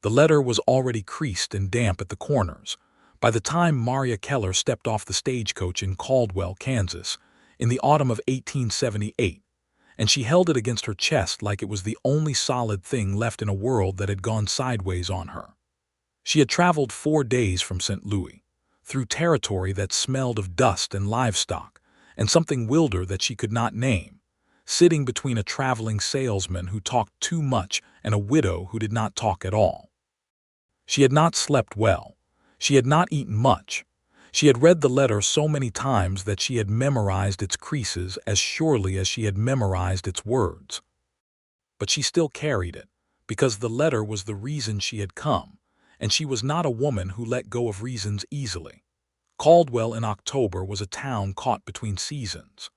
The letter was already creased and damp at the corners by the time Maria Keller stepped off the stagecoach in Caldwell, Kansas, in the autumn of 1878, and she held it against her chest like it was the only solid thing left in a world that had gone sideways on her. She had traveled 4 days from St. Louis, through territory that smelled of dust and livestock, and something wilder that she could not name, sitting between a traveling salesman who talked too much and a widow who did not talk at all. She had not slept well. She had not eaten much. She had read the letter so many times that she had memorized its creases as surely as she had memorized its words. But she still carried it, because the letter was the reason she had come, and she was not a woman who let go of reasons easily. Caldwell in October was a town caught between seasons.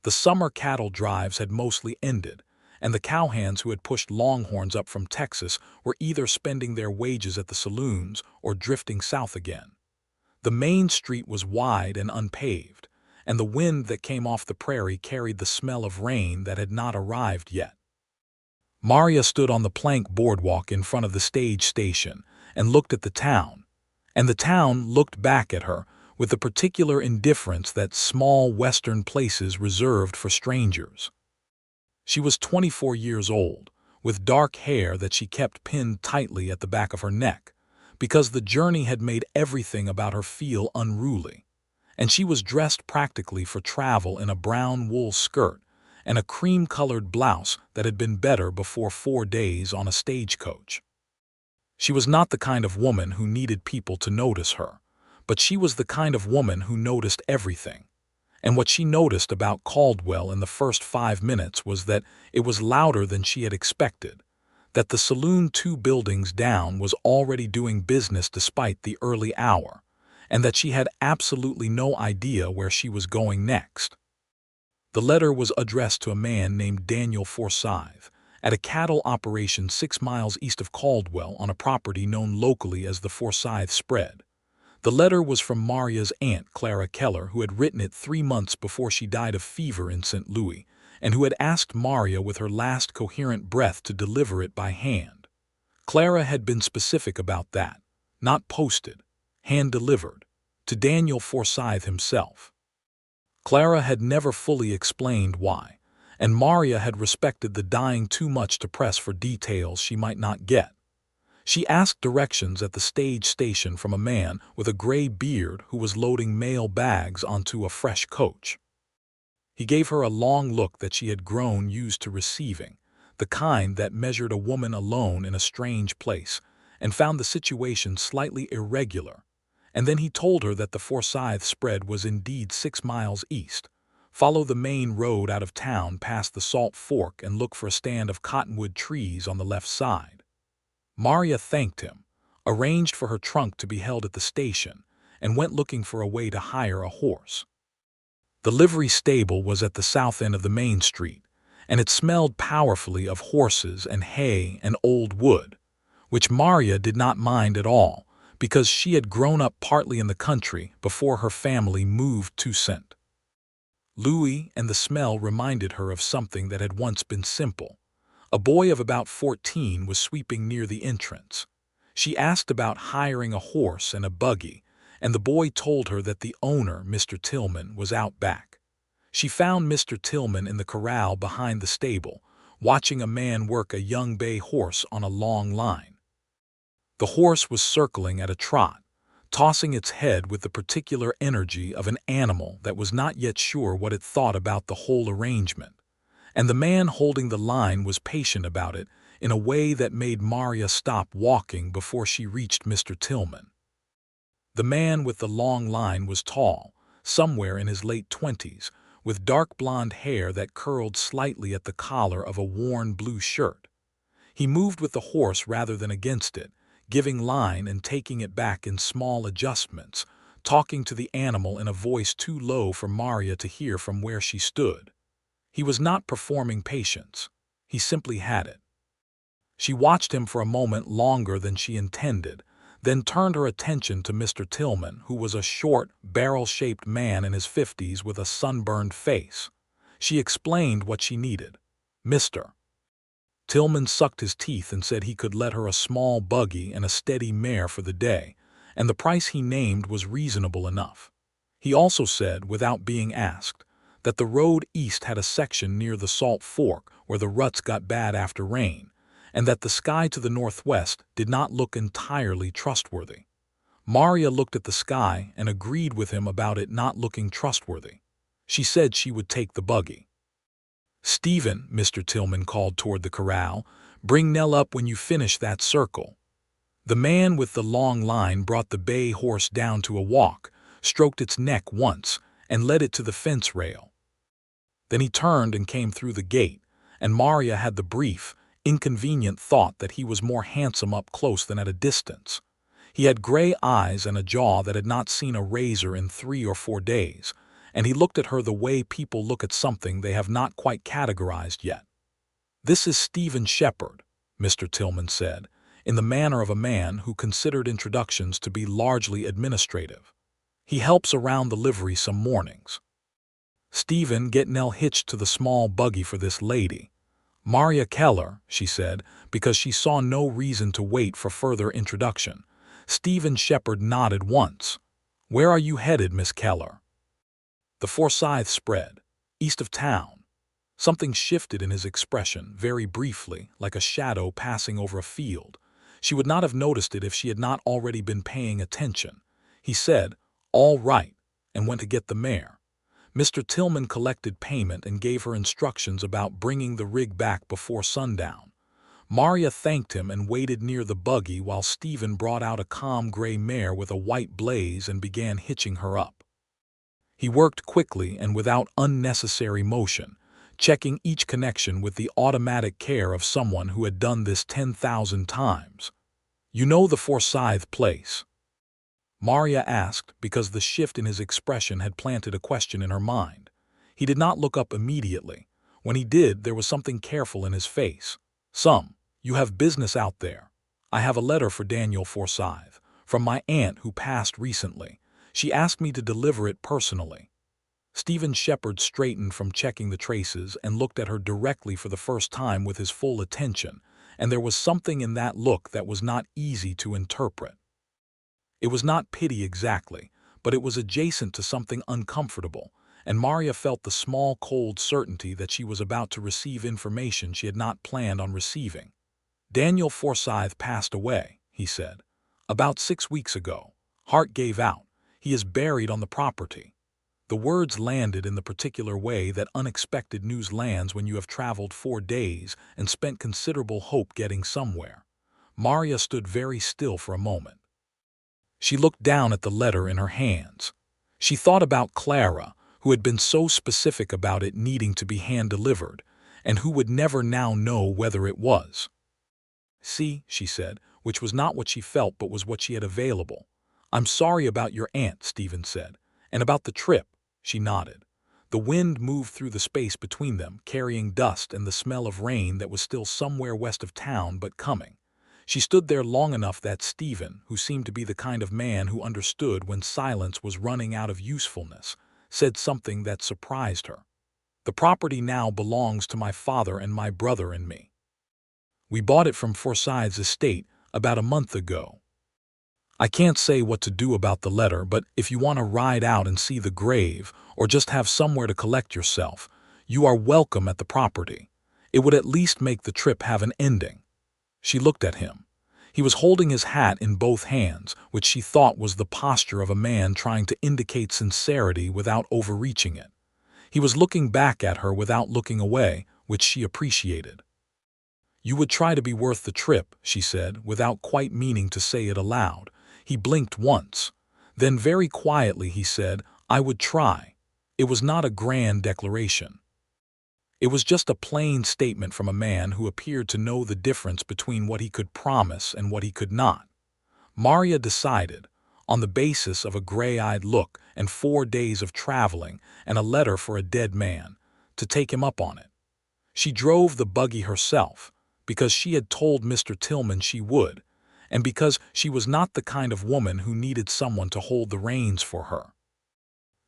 The summer cattle drives had mostly ended, and the cowhands who had pushed longhorns up from Texas were either spending their wages at the saloons or drifting south again. The main street was wide and unpaved, and the wind that came off the prairie carried the smell of rain that had not arrived yet. Maria stood on the plank boardwalk in front of the stage station and looked at the town, and the town looked back at her with the particular indifference that small western places reserved for strangers. She was 24 years old, with dark hair that she kept pinned tightly at the back of her neck, because the journey had made everything about her feel unruly, and she was dressed practically for travel in a brown wool skirt and a cream-colored blouse that had been better before 4 days on a stagecoach. She was not the kind of woman who needed people to notice her, but she was the kind of woman who noticed everything. And what she noticed about Caldwell in the first 5 minutes was that it was louder than she had expected, that the saloon 2 buildings down was already doing business despite the early hour, and that she had absolutely no idea where she was going next. The letter was addressed to a man named Daniel Forsyth at a cattle operation 6 miles east of Caldwell on a property known locally as the Forsyth Spread. The letter was from Maria's aunt, Clara Keller, who had written it 3 months before she died of fever in St. Louis, and who had asked Maria with her last coherent breath to deliver it by hand. Clara had been specific about that, not posted, hand-delivered, to Daniel Forsyth himself. Clara had never fully explained why, and Maria had respected the dying too much to press for details she might not get. She asked directions at the stage station from a man with a gray beard who was loading mail bags onto a fresh coach. He gave her a long look that she had grown used to receiving, the kind that measured a woman alone in a strange place, and found the situation slightly irregular. And then he told her that the Forsyth Spread was indeed 6 miles east. Follow the main road out of town past the Salt Fork and look for a stand of cottonwood trees on the left side. Maria thanked him, arranged for her trunk to be held at the station, and went looking for a way to hire a horse. The livery stable was at the south end of the main street, and it smelled powerfully of horses and hay and old wood, which Maria did not mind at all, because she had grown up partly in the country before her family moved to St. Louis, and the smell reminded her of something that had once been simple. A boy of about 14 was sweeping near the entrance. She asked about hiring a horse and a buggy, and the boy told her that the owner, Mr. Tillman, was out back. She found Mr. Tillman in the corral behind the stable, watching a man work a young bay horse on a long line. The horse was circling at a trot, tossing its head with the particular energy of an animal that was not yet sure what it thought about the whole arrangement. And the man holding the line was patient about it in a way that made Maria stop walking before she reached Mr. Tillman. The man with the long line was tall, somewhere in his late 20s, with dark blonde hair that curled slightly at the collar of a worn blue shirt. He moved with the horse rather than against it, giving line and taking it back in small adjustments, talking to the animal in a voice too low for Maria to hear from where she stood. He was not performing patience. He simply had it. She watched him for a moment longer than she intended, then turned her attention to Mr. Tillman, who was a short, barrel-shaped man in his 50s with a sunburned face. She explained what she needed. Mr. Tillman sucked his teeth and said he could let her a small buggy and a steady mare for the day, and the price he named was reasonable enough. He also said, without being asked, that the road east had a section near the Salt Fork where the ruts got bad after rain, and that the sky to the northwest did not look entirely trustworthy. Maria looked at the sky and agreed with him about it not looking trustworthy. She said she would take the buggy. "Stephen," Mr. Tillman called toward the corral, "bring Nell up when you finish that circle." The man with the long line brought the bay horse down to a walk, stroked its neck once, and led it to the fence rail. Then he turned and came through the gate, and Maria had the brief, inconvenient thought that he was more handsome up close than at a distance. He had gray eyes and a jaw that had not seen a razor in 3 or 4 days, and he looked at her the way people look at something they have not quite categorized yet. "This is Stephen Shepherd," Mr. Tillman said, in the manner of a man who considered introductions to be largely administrative. "He helps around the livery some mornings. Stephen, get Nell hitched to the small buggy for this lady. Maria Keller," she said, because she saw no reason to wait for further introduction. Stephen Shepherd nodded once. "Where are you headed, Miss Keller?" The Forsyth spread, east of town. Something shifted in his expression, very briefly, like a shadow passing over a field. She would not have noticed it if she had not already been paying attention. He said, "All right," and went to get the mare. Mr. Tillman collected payment and gave her instructions about bringing the rig back before sundown. Maria thanked him and waited near the buggy while Stephen brought out a calm gray mare with a white blaze and began hitching her up. He worked quickly and without unnecessary motion, checking each connection with the automatic care of someone who had done this 10,000 times. "You know the Forsyth place?" Maria asked because the shift in his expression had planted a question in her mind. He did not look up immediately. When he did, there was something careful in his face. "Some. You have business out there. I have a letter for Daniel Forsyth, from my aunt who passed recently. She asked me to deliver it personally." Stephen Shepherd straightened from checking the traces and looked at her directly for the first time with his full attention, and there was something in that look that was not easy to interpret. It was not pity exactly, but it was adjacent to something uncomfortable, and Maria felt the small cold certainty that she was about to receive information she had not planned on receiving. "Daniel Forsyth passed away," he said. "About 6 weeks ago. Heart gave out. He is buried on the property." The words landed in the particular way that unexpected news lands when you have traveled 4 days and spent considerable hope getting somewhere. Maria stood very still for a moment. She looked down at the letter in her hands. She thought about Clara, who had been so specific about it needing to be hand-delivered, and who would never now know whether it was. "See," she said, which was not what she felt but was what she had available. "I'm sorry about your aunt," Stephen said. "And about the trip." She nodded. The wind moved through the space between them, carrying dust and the smell of rain that was still somewhere west of town but coming. She stood there long enough that Stephen, who seemed to be the kind of man who understood when silence was running out of usefulness, said something that surprised her. "The property now belongs to my father and my brother and me. We bought it from Forsyth's estate about a month ago. I can't say what to do about the letter, but if you want to ride out and see the grave or just have somewhere to collect yourself, you are welcome at the property. It would at least make the trip have an ending." She looked at him. He was holding his hat in both hands, which she thought was the posture of a man trying to indicate sincerity without overreaching it. He was looking back at her without looking away, which she appreciated. "You would try to be worth the trip," she said, without quite meaning to say it aloud. He blinked once. Then very quietly he said, "I would try." It was not a grand declaration. It was just a plain statement from a man who appeared to know the difference between what he could promise and what he could not. Maria decided, on the basis of a gray-eyed look and 4 days of traveling and a letter for a dead man, to take him up on it. She drove the buggy herself, because she had told Mr. Tillman she would, and because she was not the kind of woman who needed someone to hold the reins for her.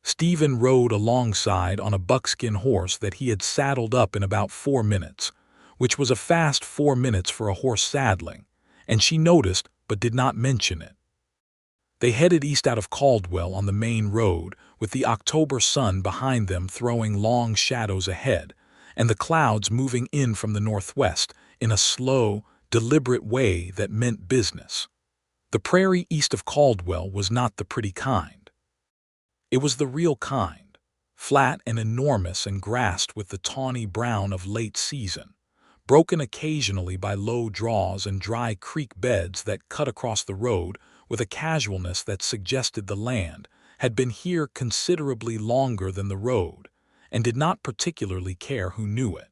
Stephen rode alongside on a buckskin horse that he had saddled up in about 4 minutes. which was a fast 4 minutes for a horse saddling, and she noticed but did not mention it. They headed east out of Caldwell on the main road, with the October sun behind them throwing long shadows ahead, and the clouds moving in from the northwest in a slow, deliberate way that meant business. The prairie east of Caldwell was not the pretty kind. It was the real kind, flat and enormous and grassed with the tawny brown of late season, broken occasionally by low draws and dry creek beds that cut across the road with a casualness that suggested the land had been here considerably longer than the road, and did not particularly care who knew it.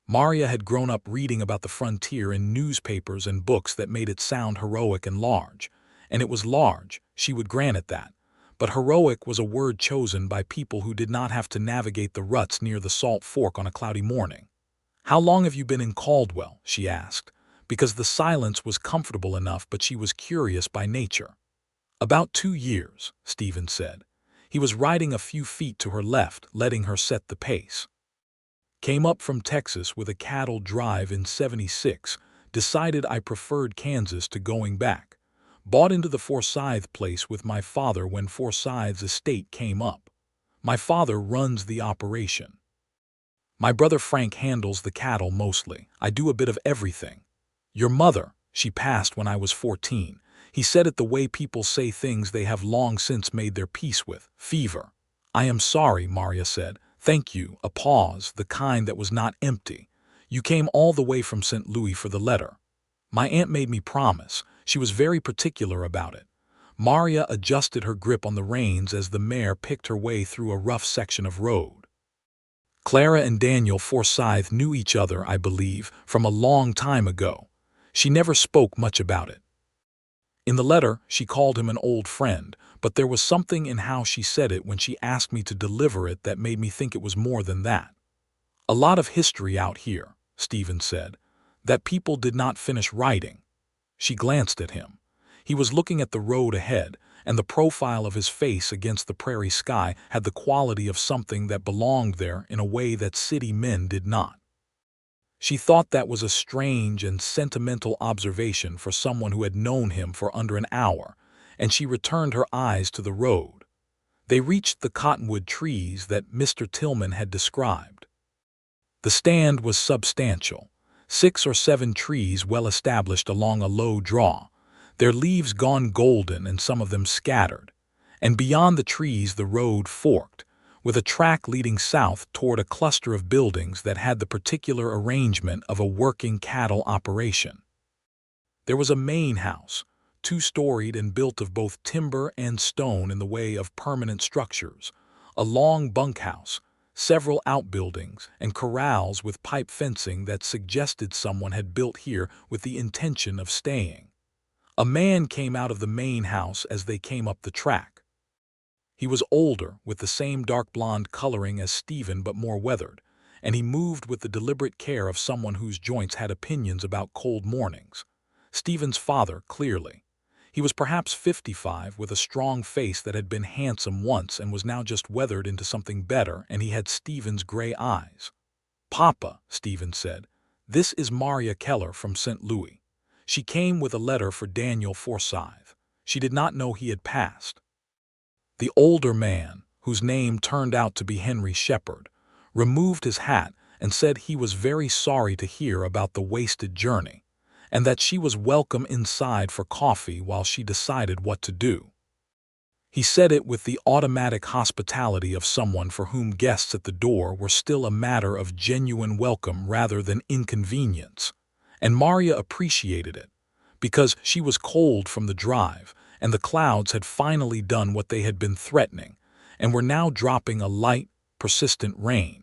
Maria had grown up reading about the frontier in newspapers and books that made it sound heroic and large, and it was large, she would grant it that, but heroic was a word chosen by people who did not have to navigate the ruts near the Salt Fork on a cloudy morning. "How long have you been in Caldwell?" she asked, because the silence was comfortable enough, but she was curious by nature. "About 2 years," Stephen said. He was riding a few feet to her left, letting her set the pace. "Came up from Texas with a cattle drive in '76, decided I preferred Kansas to going back. Bought into the Forsyth place with my father when Forsyth's estate came up. My father runs the operation. My brother Frank handles the cattle mostly. I do a bit of everything. Your mother, she passed when I was 14. He said it the way people say things they have long since made their peace with. Fever." "I am sorry," Maria said. "Thank you." A pause, the kind that was not empty. "You came all the way from St. Louis for the letter." "My aunt made me promise. She was very particular about it." Maria adjusted her grip on the reins as the mare picked her way through a rough section of road. "Clara and Daniel Forsyth knew each other, I believe, from a long time ago. She never spoke much about it. In the letter, she called him an old friend, but there was something in how she said it when she asked me to deliver it that made me think it was more than that. A lot of history out here," Stephen said, "that people did not finish writing." She glanced at him. He was looking at the road ahead, and the profile of his face against the prairie sky had the quality of something that belonged there in a way that city men did not. She thought that was a strange and sentimental observation for someone who had known him for under an hour, and she returned her eyes to the road. They reached the cottonwood trees that Mr. Tillman had described. The stand was substantial, 6 or 7 trees well established along a low draw, their leaves gone golden and some of them scattered, and beyond the trees the road forked, with a track leading south toward a cluster of buildings that had the particular arrangement of a working cattle operation. There was a main house, 2-storied and built of both timber and stone in the way of permanent structures, a long bunkhouse, several outbuildings, and corrals with pipe fencing that suggested someone had built here with the intention of staying. A man came out of the main house as they came up the track. He was older, with the same dark blonde coloring as Stephen but more weathered, and he moved with the deliberate care of someone whose joints had opinions about cold mornings. Stephen's father, clearly. He was perhaps 55, with a strong face that had been handsome once and was now just weathered into something better, and he had Stephen's gray eyes. "Papa," Stephen said, "this is Maria Keller from St. Louis. She came with a letter for Daniel Forsyth. She did not know he had passed." The older man, whose name turned out to be Henry Shepherd, removed his hat and said he was very sorry to hear about the wasted journey, and that she was welcome inside for coffee while she decided what to do. He said it with the automatic hospitality of someone for whom guests at the door were still a matter of genuine welcome rather than inconvenience, and Maria appreciated it, because she was cold from the drive, and the clouds had finally done what they had been threatening, and were now dropping a light, persistent rain.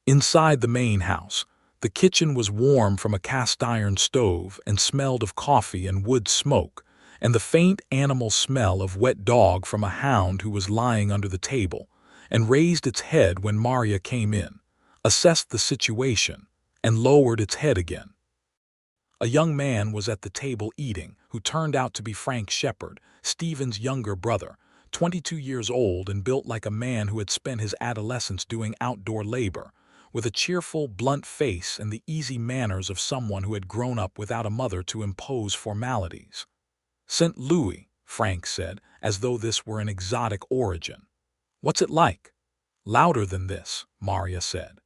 Inside the main house, the kitchen was warm from a cast-iron stove and smelled of coffee and wood smoke, and the faint animal smell of wet dog from a hound who was lying under the table, and raised its head when Maria came in, assessed the situation, and lowered its head again. A young man was at the table eating, who turned out to be Frank Shepherd, Stephen's younger brother, 22 years old and built like a man who had spent his adolescence doing outdoor labor, with a cheerful, blunt face and the easy manners of someone who had grown up without a mother to impose formalities. "St. Louis," Frank said, as though this were an exotic origin. "What's it like?" "Louder than this," Maria said.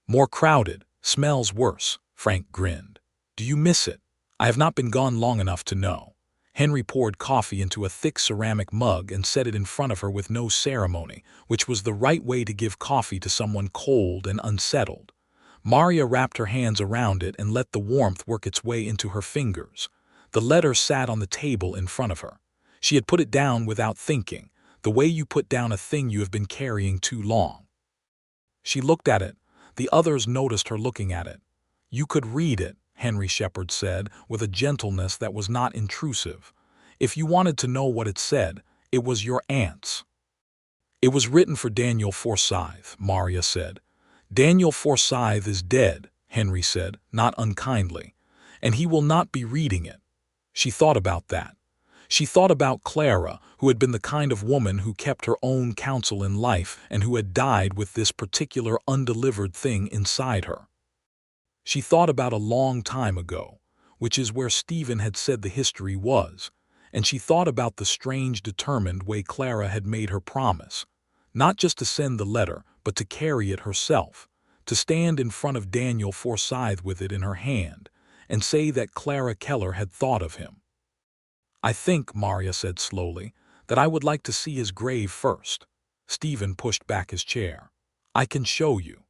"More crowded, smells worse," Frank grinned. "Do you miss it?" "I have not been gone long enough to know." Henry poured coffee into a thick ceramic mug and set it in front of her with no ceremony, which was the right way to give coffee to someone cold and unsettled. Maria wrapped her hands around it and let the warmth work its way into her fingers. The letter sat on the table in front of her. She had put it down without thinking, the way you put down a thing you have been carrying too long. She looked at it. The others noticed her looking at it. "You could read it," Henry Shepherd said, with a gentleness that was not intrusive. "If you wanted to know what it said, it was your aunt's." "It was written for Daniel Forsyth," Maria said. "Daniel Forsyth is dead," Henry said, not unkindly, "and he will not be reading it." She thought about that. She thought about Clara, who had been the kind of woman who kept her own counsel in life and who had died with this particular undelivered thing inside her. She thought about a long time ago, which is where Stephen had said the history was, and she thought about the strange, determined way Clara had made her promise, not just to send the letter, but to carry it herself, to stand in front of Daniel Forsyth with it in her hand, and say that Clara Keller had thought of him. "I think," Maria said slowly, "that I would like to see his grave first." Stephen pushed back his chair. "I can show you."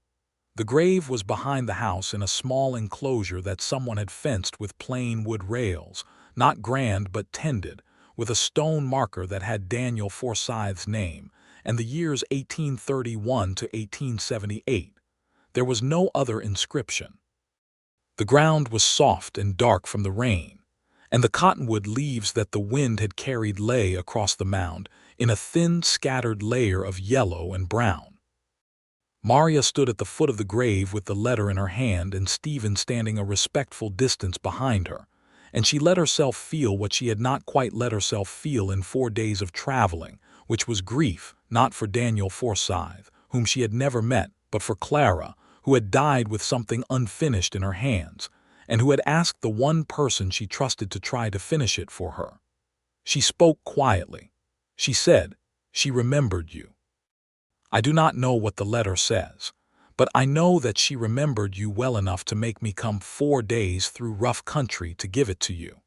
The grave was behind the house in a small enclosure that someone had fenced with plain wood rails, not grand but tended, with a stone marker that had Daniel Forsyth's name, and the years 1831 to 1878. There was no other inscription. The ground was soft and dark from the rain, and the cottonwood leaves that the wind had carried lay across the mound in a thin, scattered layer of yellow and brown. Maria stood at the foot of the grave with the letter in her hand and Stephen standing a respectful distance behind her, and she let herself feel what she had not quite let herself feel in 4 days of traveling, which was grief, not for Daniel Forsyth, whom she had never met, but for Clara, who had died with something unfinished in her hands, and who had asked the one person she trusted to try to finish it for her. She spoke quietly. She said, "She remembered you." "I do not know what the letter says, but I know that she remembered you well enough to make me come 4 days through rough country to give it to you.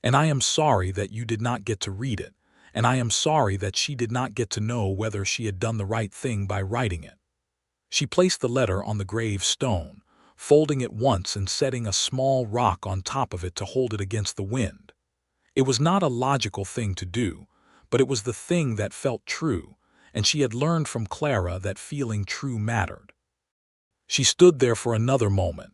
And I am sorry that you did not get to read it, and I am sorry that she did not get to know whether she had done the right thing by writing it." She placed the letter on the grave stone, folding it once and setting a small rock on top of it to hold it against the wind. It was not a logical thing to do, but it was the thing that felt true, and she had learned from Clara that feeling true mattered. She stood there for another moment,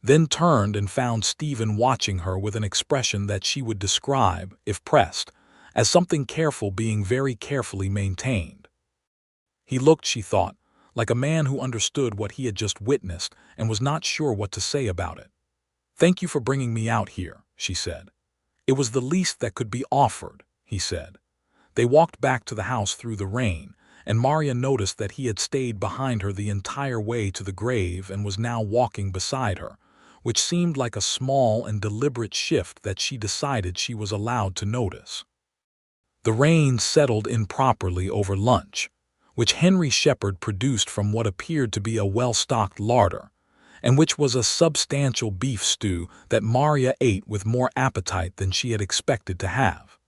then turned and found Stephen watching her with an expression that she would describe, if pressed, as something careful being very carefully maintained. He looked, she thought, like a man who understood what he had just witnessed and was not sure what to say about it. "Thank you for bringing me out here," she said. "It was the least that could be offered," he said. They walked back to the house through the rain, and Maria noticed that he had stayed behind her the entire way to the grave and was now walking beside her, which seemed like a small and deliberate shift that she decided she was allowed to notice. The rain settled in properly over lunch, which Henry Shepherd produced from what appeared to be a well-stocked larder, and which was a substantial beef stew that Maria ate with more appetite than she had expected to have.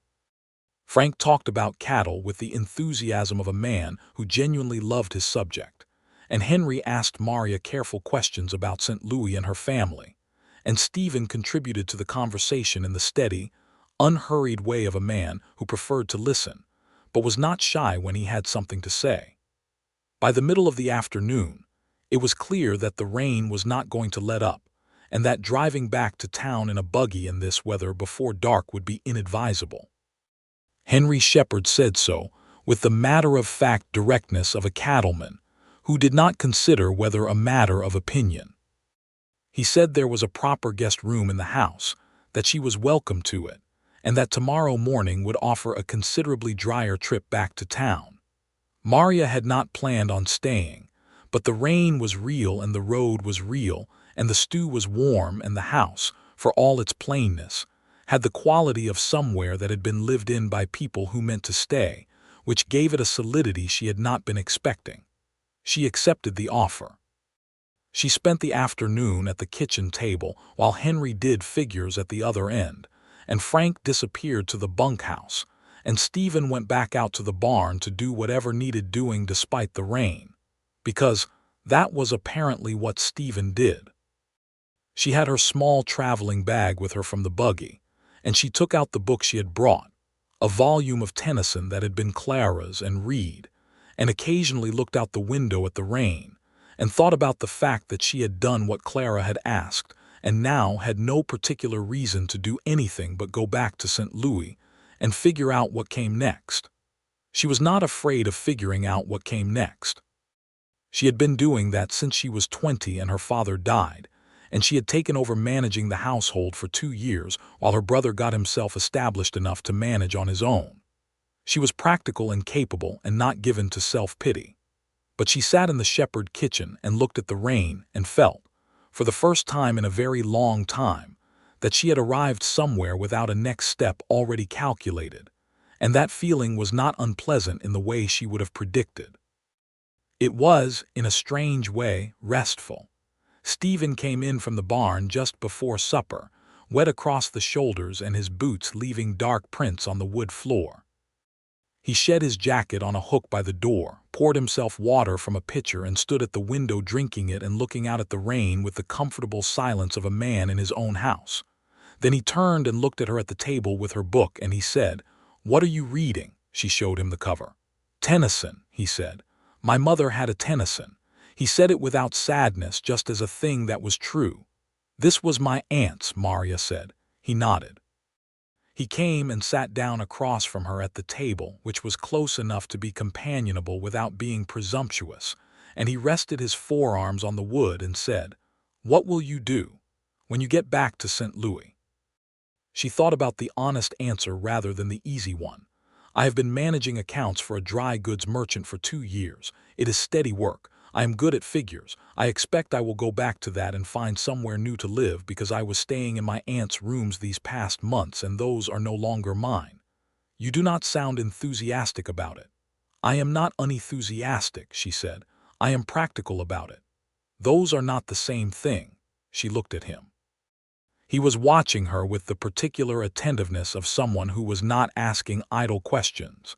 Frank talked about cattle with the enthusiasm of a man who genuinely loved his subject, and Henry asked Maria careful questions about St. Louis and her family, and Stephen contributed to the conversation in the steady, unhurried way of a man who preferred to listen, but was not shy when he had something to say. By the middle of the afternoon, it was clear that the rain was not going to let up, and that driving back to town in a buggy in this weather before dark would be inadvisable. Henry Shepherd said so, with the matter-of-fact directness of a cattleman, who did not consider whether a matter of opinion. He said there was a proper guest room in the house, that she was welcome to it, and that tomorrow morning would offer a considerably drier trip back to town. Maria had not planned on staying, But the rain was real and the road was real, and the stew was warm and the house, for all its plainness, had the quality of somewhere that had been lived in by people who meant to stay, which gave it a solidity she had not been expecting. She accepted the offer. She spent the afternoon at the kitchen table while Henry did figures at the other end, and Frank disappeared to the bunkhouse, and Stephen went back out to the barn to do whatever needed doing despite the rain, because that was apparently what Stephen did. She had her small traveling bag with her from the buggy, and she took out the book she had brought, a volume of Tennyson that had been Clara's, and read, and occasionally looked out the window at the rain, and thought about the fact that she had done what Clara had asked, and now had no particular reason to do anything but go back to St. Louis and figure out what came next. She was not afraid of figuring out what came next. She had been doing that since she was 20 and her father died, and she had taken over managing the household for 2 years while her brother got himself established enough to manage on his own. She was practical and capable and not given to self-pity. But she sat in the Shepherd kitchen and looked at the rain and felt, for the first time in a very long time, that she had arrived somewhere without a next step already calculated, and that feeling was not unpleasant in the way she would have predicted. It was, in a strange way, restful. Stephen came in from the barn just before supper, wet across the shoulders and his boots leaving dark prints on the wood floor. He shed his jacket on a hook by the door, poured himself water from a pitcher and stood at the window drinking it and looking out at the rain with the comfortable silence of a man in his own house. Then he turned and looked at her at the table with her book and he said, "What are you reading?" She showed him the cover. "Tennyson," he said. "My mother had a Tennyson." He said it without sadness, just as a thing that was true. "This was my aunt's," Maria said. He nodded. He came and sat down across from her at the table, which was close enough to be companionable without being presumptuous, and he rested his forearms on the wood and said, "What will you do when you get back to St. Louis?" She thought about the honest answer rather than the easy one. "I have been managing accounts for a dry goods merchant for 2 years. It is steady work. I am good at figures. I expect I will go back to that and find somewhere new to live because I was staying in my aunt's rooms these past months and those are no longer mine." "You do not sound enthusiastic about it." "I am not unenthusiastic," she said. "I am practical about it." "Those are not the same thing." She looked at him. He was watching her with the particular attentiveness of someone who was not asking idle questions,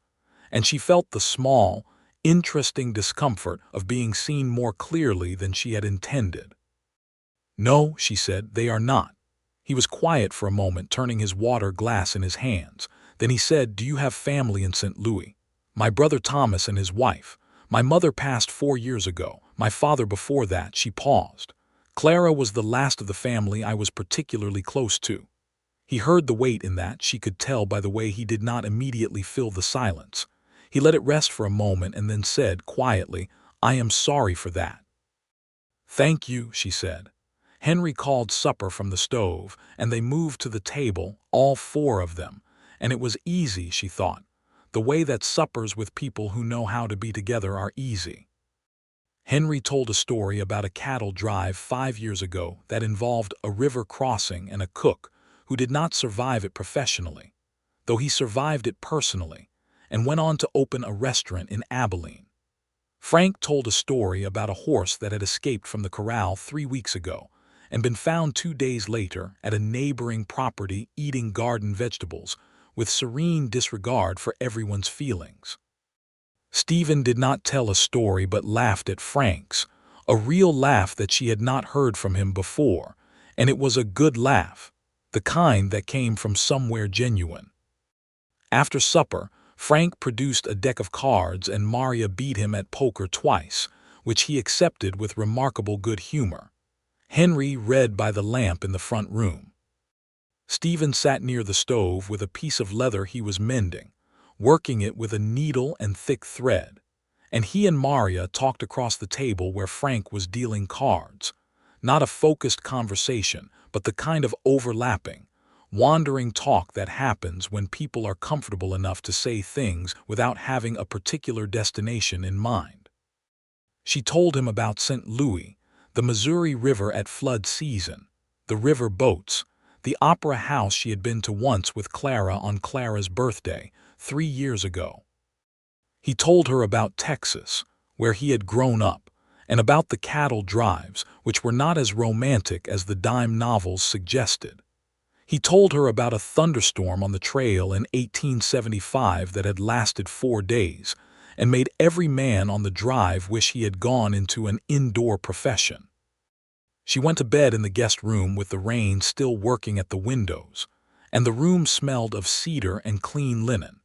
and she felt the small, interesting discomfort of being seen more clearly than she had intended. "No," she said, "they are not." He was quiet for a moment, turning his water glass in his hands. Then he said, "Do you have family in St. Louis?" "My brother Thomas and his wife. My mother passed 4 years ago. My father before that." She paused. "Clara was the last of the family I was particularly close to." He heard the weight in that, she could tell by the way he did not immediately fill the silence. He let it rest for a moment and then said quietly, "I am sorry for that." "Thank you," she said. Henry called supper from the stove, and they moved to the table, all 4 of them, and it was easy, she thought, the way that suppers with people who know how to be together are easy. Henry told a story about a cattle drive 5 years ago that involved a river crossing and a cook who did not survive it professionally, though he survived it personally, and went on to open a restaurant in Abilene. Frank told a story about a horse that had escaped from the corral 3 weeks ago and been found 2 days later at a neighboring property eating garden vegetables with serene disregard for everyone's feelings. Stephen did not tell a story but laughed at Frank's, a real laugh that she had not heard from him before, and it was a good laugh, the kind that came from somewhere genuine. After supper, Frank produced a deck of cards and Maria beat him at poker twice, which he accepted with remarkable good humor. Henry read by the lamp in the front room. Stephen sat near the stove with a piece of leather he was mending, working it with a needle and thick thread, and he and Maria talked across the table where Frank was dealing cards. Not a focused conversation, but the kind of overlapping, wandering talk that happens when people are comfortable enough to say things without having a particular destination in mind. She told him about St. Louis, the Missouri River at flood season, the river boats, the opera house she had been to once with Clara on Clara's birthday 3 years ago. He told her about Texas, where he had grown up, and about the cattle drives, which were not as romantic as the dime novels suggested. He told her about a thunderstorm on the trail in 1875 that had lasted 4 days and made every man on the drive wish he had gone into an indoor profession. She went to bed in the guest room with the rain still working at the windows, and the room smelled of cedar and clean linen.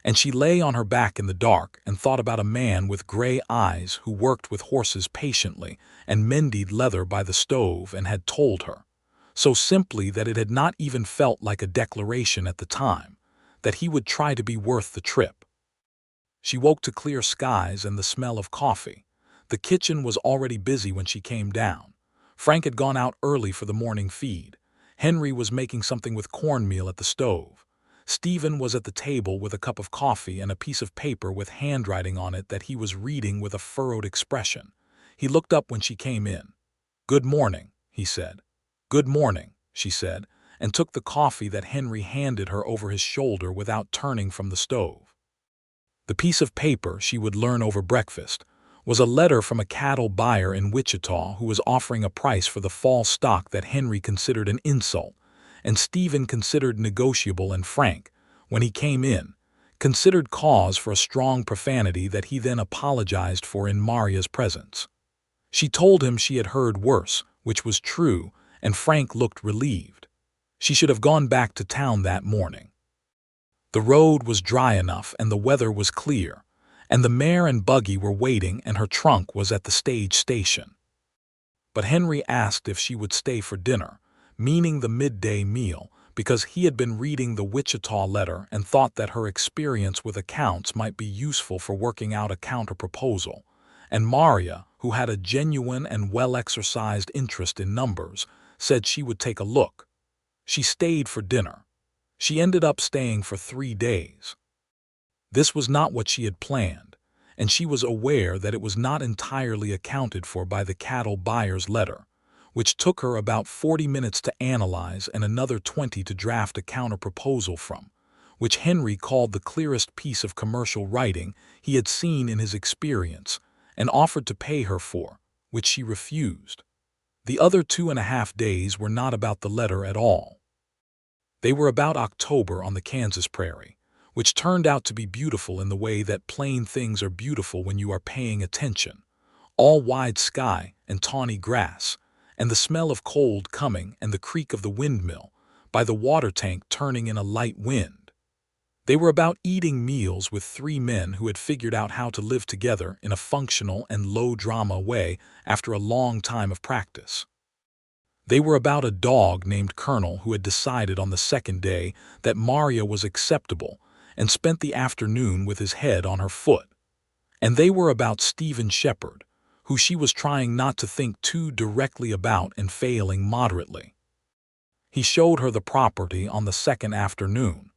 And she lay on her back in the dark and thought about a man with gray eyes who worked with horses patiently and mended leather by the stove and had told her, so simply that it had not even felt like a declaration at the time, that he would try to be worth the trip. She woke to clear skies and the smell of coffee. The kitchen was already busy when she came down. Frank had gone out early for the morning feed. Henry was making something with cornmeal at the stove. Stephen was at the table with a cup of coffee and a piece of paper with handwriting on it that he was reading with a furrowed expression. He looked up when she came in. "Good morning," he said. "Good morning," she said, and took the coffee that Henry handed her over his shoulder without turning from the stove. The piece of paper, she would learn over breakfast, was a letter from a cattle buyer in Wichita who was offering a price for the fall stock that Henry considered an insult, and Stephen considered negotiable, and Frank, when he came in, considered cause for a strong profanity that he then apologized for in Maria's presence. She told him she had heard worse, which was true, and Frank looked relieved. She should have gone back to town that morning. The road was dry enough and the weather was clear, and the mare and buggy were waiting and her trunk was at the stage station. But Henry asked if she would stay for dinner, meaning the midday meal, because he had been reading the Wichita letter and thought that her experience with accounts might be useful for working out a counter-proposal, and Maria, who had a genuine and well-exercised interest in numbers, said she would take a look. She stayed for dinner. She ended up staying for 3 days. This was not what she had planned, and she was aware that it was not entirely accounted for by the cattle buyer's letter, which took her about 40 minutes to analyze and another 20 to draft a counter-proposal from, which Henry called the clearest piece of commercial writing he had seen in his experience, and offered to pay her for, which she refused. The other 2.5 days were not about the letter at all. They were about October on the Kansas prairie, which turned out to be beautiful in the way that plain things are beautiful when you are paying attention. All wide sky and tawny grass, and the smell of cold coming and the creak of the windmill, by the water tank turning in a light wind. They were about eating meals with 3 men who had figured out how to live together in a functional and low-drama way after a long time of practice. They were about a dog named Colonel who had decided on the second day that Maria was acceptable and spent the afternoon with his head on her foot. And they were about Stephen Shepard, who she was trying not to think too directly about and failing moderately. He showed her the property on the second afternoon.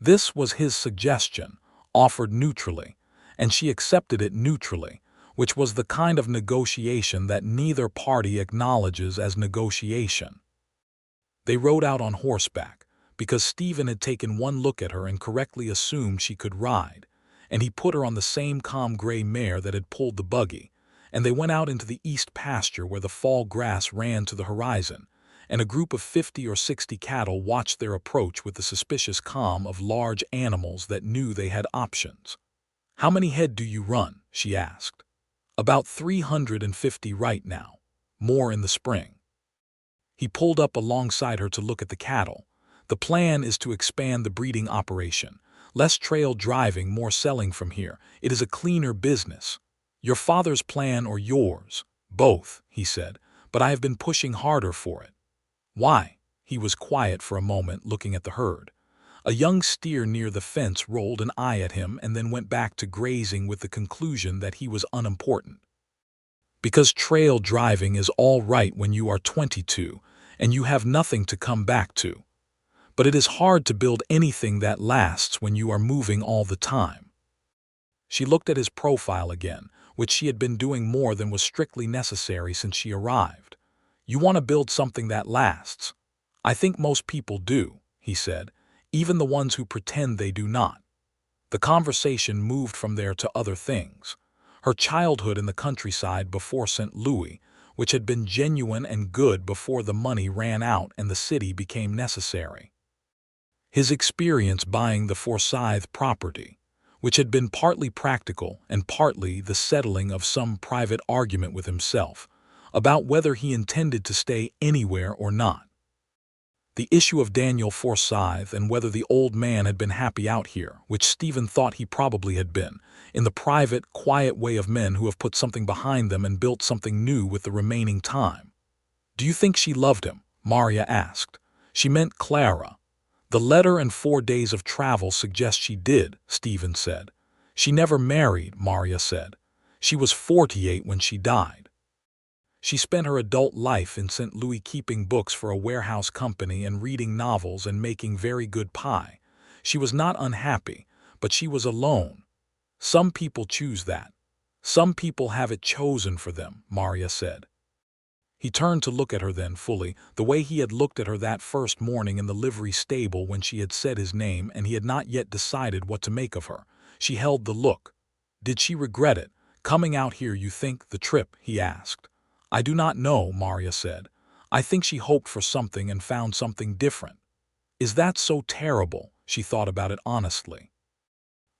This was his suggestion, offered neutrally, and she accepted it neutrally, which was the kind of negotiation that neither party acknowledges as negotiation. They rode out on horseback, because Stephen had taken one look at her and correctly assumed she could ride, and he put her on the same calm gray mare that had pulled the buggy, and they went out into the east pasture where the fall grass ran to the horizon, and a group of 50 or 60 cattle watched their approach with the suspicious calm of large animals that knew they had options. "How many head do you run?" she asked. "About 350 right now, more in the spring." He pulled up alongside her to look at the cattle. "The plan is to expand the breeding operation. Less trail driving, more selling from here. It is a cleaner business." "Your father's plan or yours?" "Both," he said, "but I have been pushing harder for it." "Why?" He was quiet for a moment, looking at the herd. A young steer near the fence rolled an eye at him and then went back to grazing with the conclusion that he was unimportant. "Because trail driving is all right when you are 22 and you have nothing to come back to. But it is hard to build anything that lasts when you are moving all the time." She looked at his profile again, which she had been doing more than was strictly necessary since she arrived. "You want to build something that lasts." "I think most people do," he said, "even the ones who pretend they do not." The conversation moved from there to other things. Her childhood in the countryside before St. Louis, which had been genuine and good before the money ran out and the city became necessary. His experience buying the Forsyth property, which had been partly practical and partly the settling of some private argument with himself about whether he intended to stay anywhere or not. The issue of Daniel Forsyth and whether the old man had been happy out here, which Stephen thought he probably had been, in the private, quiet way of men who have put something behind them and built something new with the remaining time. "Do you think she loved him?" Maria asked. She meant Clara. "The letter and 4 days of travel suggest she did," Stephen said. "She never married," Maria said. "She was 48 when she died. She spent her adult life in St. Louis keeping books for a warehouse company and reading novels and making very good pie. She was not unhappy, but she was alone. Some people choose that. Some people have it chosen for them," Maria said. He turned to look at her then fully, the way he had looked at her that first morning in the livery stable when she had said his name and he had not yet decided what to make of her. She held the look. "Did she regret it, coming out here, you think, the trip?" he asked. "I do not know," Maria said. "I think she hoped for something and found something different." "Is that so terrible?" She thought about it honestly.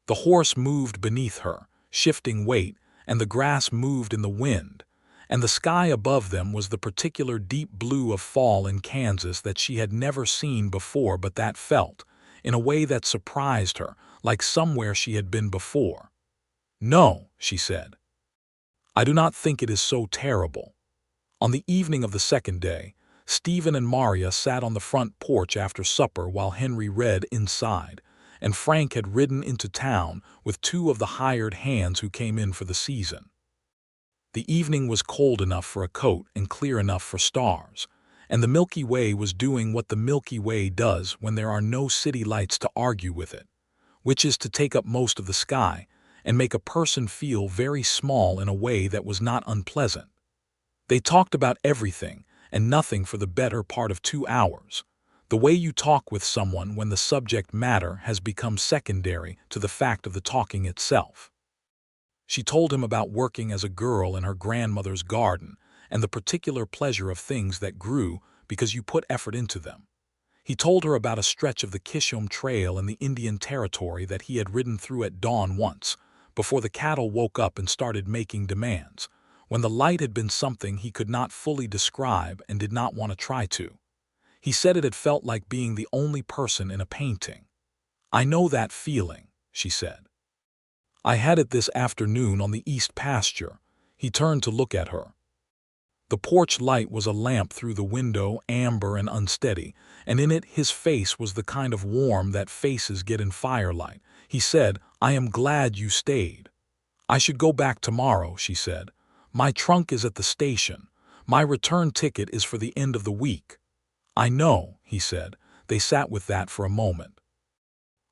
The horse moved beneath her, shifting weight, and the grass moved in the wind, and the sky above them was the particular deep blue of fall in Kansas that she had never seen before, but that felt, in a way that surprised her, like somewhere she had been before. "No," she said. "I do not think it is so terrible." On the evening of the second day, Stephen and Maria sat on the front porch after supper while Henry read inside, and Frank had ridden into town with 2 of the hired hands who came in for the season. The evening was cold enough for a coat and clear enough for stars, and the Milky Way was doing what the Milky Way does when there are no city lights to argue with it, which is to take up most of the sky and make a person feel very small in a way that was not unpleasant. They talked about everything and nothing for the better part of 2 hours, the way you talk with someone when the subject matter has become secondary to the fact of the talking itself. She told him about working as a girl in her grandmother's garden and the particular pleasure of things that grew because you put effort into them. He told her about a stretch of the Kishom Trail in the Indian Territory that he had ridden through at dawn once, before the cattle woke up and started making demands, when the light had been something he could not fully describe and did not want to try to. He said it had felt like being the only person in a painting. "I know that feeling," she said. "I had it this afternoon on the east pasture." He turned to look at her. The porch light was a lamp through the window, amber and unsteady, and in it his face was the kind of warm that faces get in firelight. He said, "I am glad you stayed." "I should go back tomorrow," she said. "My trunk is at the station. My return ticket is for the end of the week." "I know," he said. They sat with that for a moment.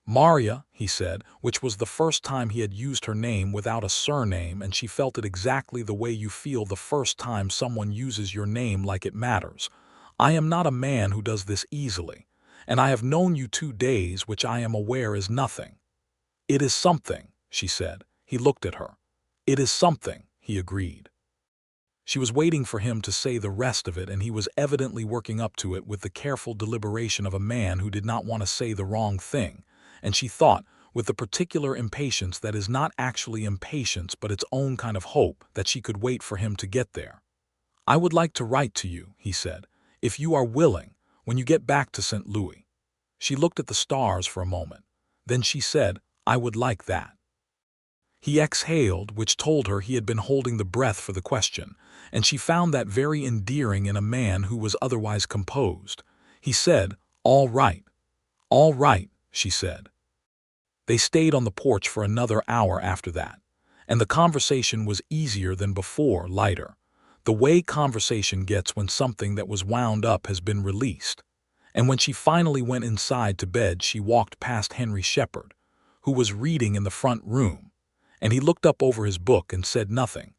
"Maria," he said, which was the first time he had used her name without a surname, and she felt it exactly the way you feel the first time someone uses your name like it matters. "I am not a man who does this easily, and I have known you 2 days, which I am aware is nothing." "It is something," she said. He looked at her. "It is something," he agreed. She was waiting for him to say the rest of it, and he was evidently working up to it with the careful deliberation of a man who did not want to say the wrong thing, and she thought, with the particular impatience that is not actually impatience but its own kind of hope, that she could wait for him to get there. "I would like to write to you," he said, "if you are willing, when you get back to St. Louis." She looked at the stars for a moment. Then she said, "I would like that." He exhaled, which told her he had been holding the breath for the question, and she found that very endearing in a man who was otherwise composed. He said, "All right." "All right," she said. They stayed on the porch for another hour after that, and the conversation was easier than before, lighter, the way conversation gets when something that was wound up has been released. And when she finally went inside to bed, she walked past Henry Shepherd, who was reading in the front room, and he looked up over his book and said nothing.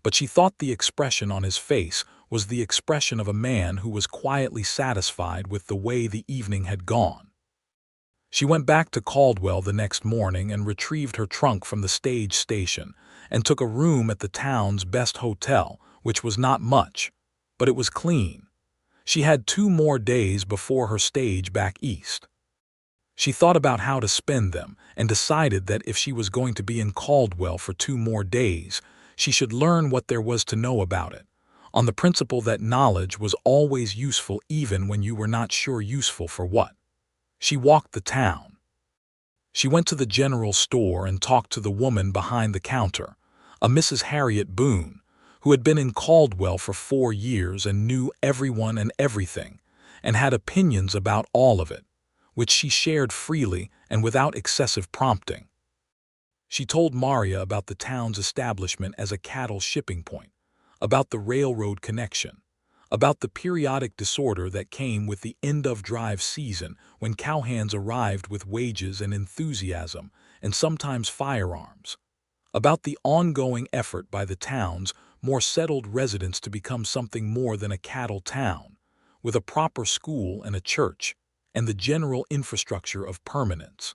But she thought the expression on his face was the expression of a man who was quietly satisfied with the way the evening had gone. She went back to Caldwell the next morning and retrieved her trunk from the stage station and took a room at the town's best hotel, which was not much, but it was clean. She had 2 more days before her stage back east. She thought about how to spend them and decided that if she was going to be in Caldwell for 2 more days, she should learn what there was to know about it, on the principle that knowledge was always useful even when you were not sure useful for what. She walked the town. She went to the general store and talked to the woman behind the counter, a Mrs. Harriet Boone, who had been in Caldwell for 4 years and knew everyone and everything, and had opinions about all of it, which she shared freely and without excessive prompting. She told Maria about the town's establishment as a cattle shipping point, about the railroad connection, about the periodic disorder that came with the end-of-drive season when cowhands arrived with wages and enthusiasm and sometimes firearms, about the ongoing effort by the town's more settled residents to become something more than a cattle town, with a proper school and a church, and the general infrastructure of permanence.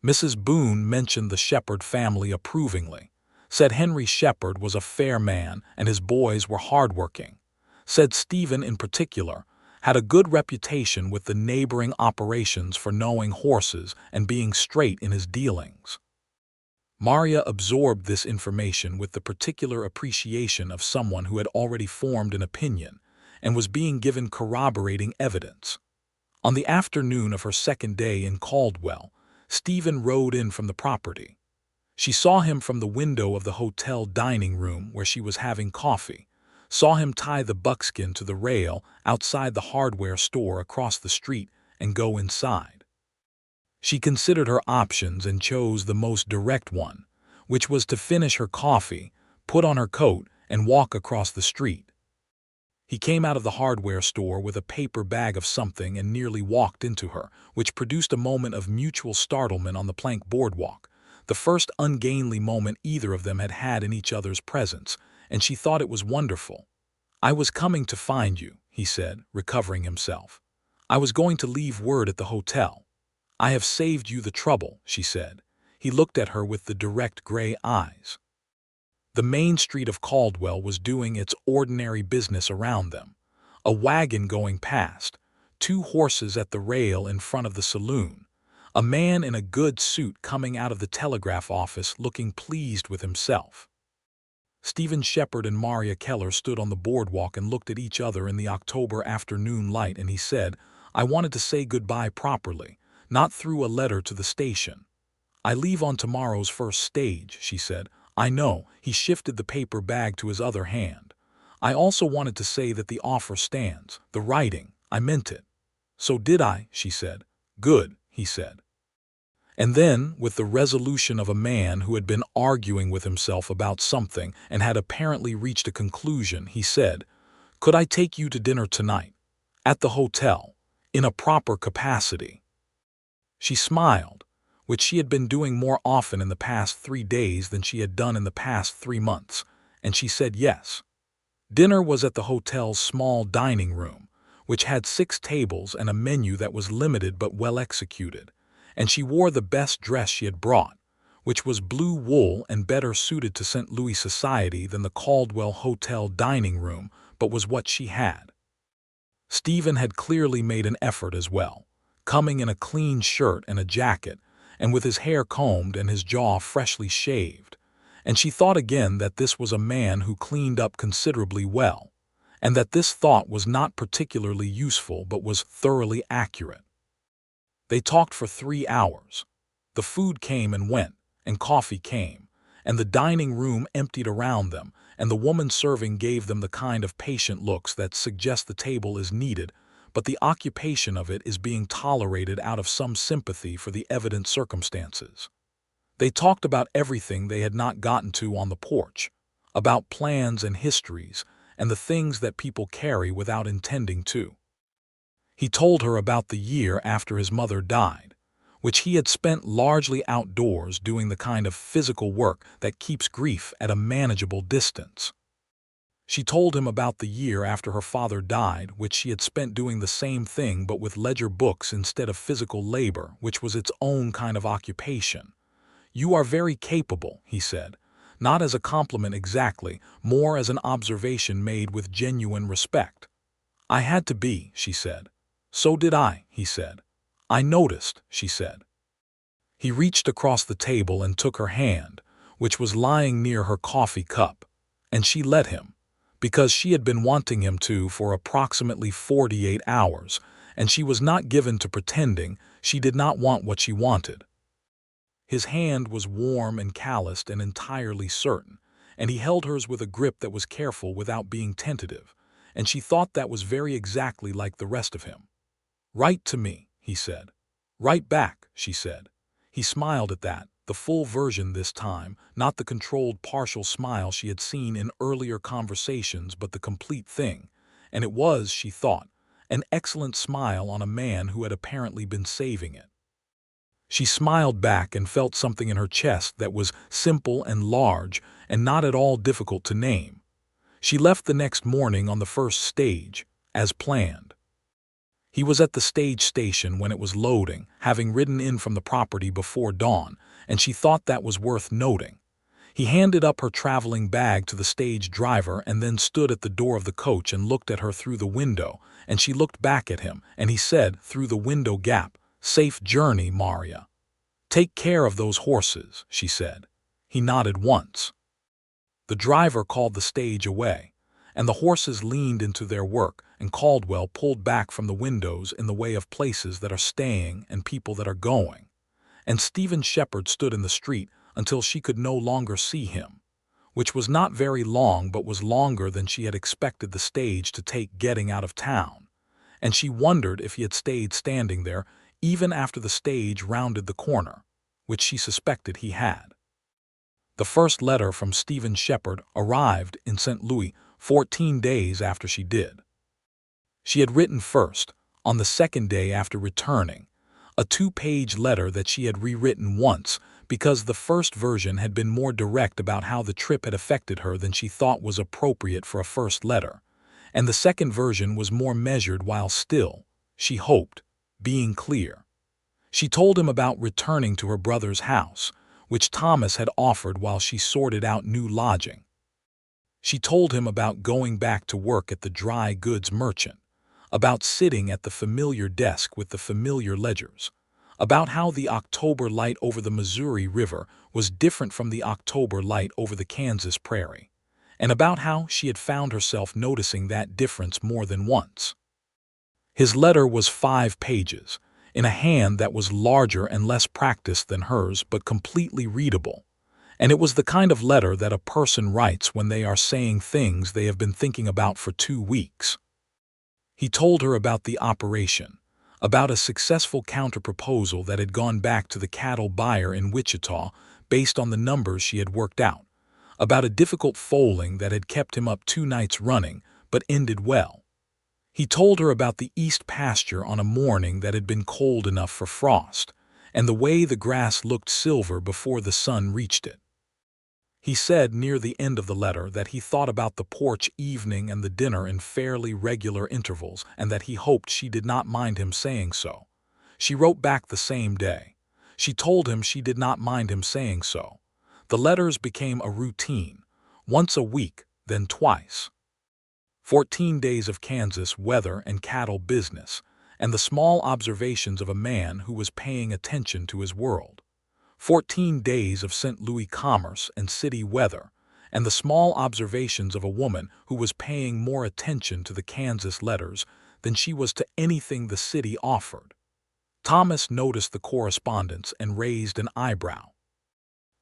Mrs. Boone mentioned the Shepherd family approvingly, said Henry Shepherd was a fair man and his boys were hardworking, said Stephen in particular had a good reputation with the neighboring operations for knowing horses and being straight in his dealings. Maria absorbed this information with the particular appreciation of someone who had already formed an opinion and was being given corroborating evidence. On the afternoon of her second day in Caldwell, Stephen rode in from the property. She saw him from the window of the hotel dining room where she was having coffee, saw him tie the buckskin to the rail outside the hardware store across the street and go inside. She considered her options and chose the most direct one, which was to finish her coffee, put on her coat, and walk across the street. He came out of the hardware store with a paper bag of something and nearly walked into her, which produced a moment of mutual startlement on the plank boardwalk, the first ungainly moment either of them had had in each other's presence, and she thought it was wonderful. "I was coming to find you," he said, recovering himself. "I was going to leave word at the hotel." "I have saved you the trouble," she said. He looked at her with the direct gray eyes. The main street of Caldwell was doing its ordinary business around them. A wagon going past, 2 horses at the rail in front of the saloon, a man in a good suit coming out of the telegraph office looking pleased with himself. Stephen Shepherd and Maria Keller stood on the boardwalk and looked at each other in the October afternoon light, and he said, "I wanted to say goodbye properly, not through a letter to the station." "I leave on tomorrow's first stage," she said. "I know." He shifted the paper bag to his other hand. "I also wanted to say that the offer stands. The writing, I meant it." "So did I," she said. "Good," he said. And then, with the resolution of a man who had been arguing with himself about something and had apparently reached a conclusion, he said, "Could I take you to dinner tonight? At the hotel, in a proper capacity?" She smiled, which she had been doing more often in the past 3 days than she had done in the past 3 months, and she said yes. Dinner was at the hotel's small dining room, which had 6 tables and a menu that was limited but well executed, and she wore the best dress she had brought, which was blue wool and better suited to St. Louis society than the Caldwell Hotel dining room, but was what she had. Stephen had clearly made an effort as well, coming in a clean shirt and a jacket, and with his hair combed and his jaw freshly shaved, and she thought again that this was a man who cleaned up considerably well, and that this thought was not particularly useful but was thoroughly accurate. They talked for 3 hours. The food came and went, and coffee came, and the dining room emptied around them, and the woman serving gave them the kind of patient looks that suggest the table is needed, but the occupation of it is being tolerated out of some sympathy for the evident circumstances. They talked about everything they had not gotten to on the porch, about plans and histories, and the things that people carry without intending to. He told her about the year after his mother died, which he had spent largely outdoors doing the kind of physical work that keeps grief at a manageable distance. She told him about the year after her father died, which she had spent doing the same thing but with ledger books instead of physical labor, which was its own kind of occupation. "You are very capable," he said, not as a compliment exactly, more as an observation made with genuine respect. "I had to be," she said. "So did I," he said. "I noticed," she said. He reached across the table and took her hand, which was lying near her coffee cup, and she let him, because she had been wanting him to for approximately 48 hours, and she was not given to pretending she did not want what she wanted. His hand was warm and calloused and entirely certain, and he held hers with a grip that was careful without being tentative, and she thought that was very exactly like the rest of him. "Write to me," he said. "Write back," she said. He smiled at that, the full version this time, not the controlled partial smile she had seen in earlier conversations, but the complete thing. And it was, she thought, an excellent smile on a man who had apparently been saving it. She smiled back and felt something in her chest that was simple and large and not at all difficult to name. She left the next morning on the first stage, as planned. He was at the stage station when it was loading, having ridden in from the property before dawn, and she thought that was worth noting. He handed up her traveling bag to the stage driver and then stood at the door of the coach and looked at her through the window, and she looked back at him, and he said, through the window gap, "Safe journey, Maria." "Take care of those horses," she said. He nodded once. The driver called the stage away, and the horses leaned into their work, and Caldwell pulled back from the windows in the way of places that are staying and people that are going. And Stephen Shepherd stood in the street until she could no longer see him, which was not very long but was longer than she had expected the stage to take getting out of town, and she wondered if he had stayed standing there even after the stage rounded the corner, which she suspected he had. The first letter from Stephen Shepherd arrived in St. Louis 14 days after she did. She had written first, on the second day after returning, a 2-page letter that she had rewritten once because the first version had been more direct about how the trip had affected her than she thought was appropriate for a first letter, and the second version was more measured while still, she hoped, being clear. She told him about returning to her brother's house, which Thomas had offered while she sorted out new lodging. She told him about going back to work at the dry goods merchant, about sitting at the familiar desk with the familiar ledgers, about how the October light over the Missouri River was different from the October light over the Kansas prairie, and about how she had found herself noticing that difference more than once. His letter was 5 pages, in a hand that was larger and less practiced than hers but completely readable, and it was the kind of letter that a person writes when they are saying things they have been thinking about for 2 weeks. He told her about the operation, about a successful counter-proposal that had gone back to the cattle buyer in Wichita based on the numbers she had worked out, about a difficult foaling that had kept him up 2 nights running but ended well. He told her about the east pasture on a morning that had been cold enough for frost, and the way the grass looked silver before the sun reached it. He said near the end of the letter that he thought about the porch evening and the dinner in fairly regular intervals and that he hoped she did not mind him saying so. She wrote back the same day. She told him she did not mind him saying so. The letters became a routine, once a week, then twice. 14 days of Kansas weather and cattle business, and the small observations of a man who was paying attention to his world. 14 days of St. Louis commerce and city weather, and the small observations of a woman who was paying more attention to the Kansas letters than she was to anything the city offered. Thomas noticed the correspondence and raised an eyebrow.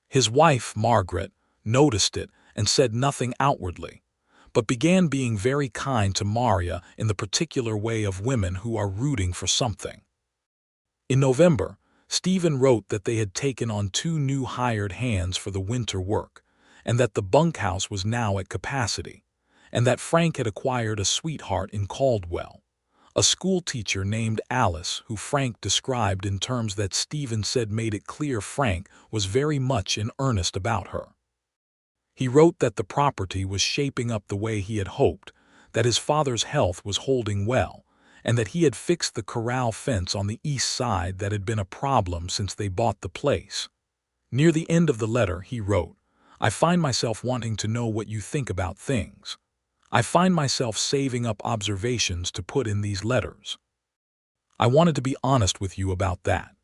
His wife, Margaret, noticed it and said nothing outwardly, but began being very kind to Maria in the particular way of women who are rooting for something. In November, Stephen wrote that they had taken on 2 new hired hands for the winter work, and that the bunkhouse was now at capacity, and that Frank had acquired a sweetheart in Caldwell, A school teacher named Alice, who Frank described in terms that Stephen said made it clear Frank was very much in earnest about her. He wrote that the property was shaping up the way he had hoped, that his father's health was holding well, and that he had fixed the corral fence on the east side that had been a problem since they bought the place. Near the end of the letter, he wrote, "I find myself wanting to know what you think about things. I find myself saving up observations to put in these letters. I wanted to be honest with you about that."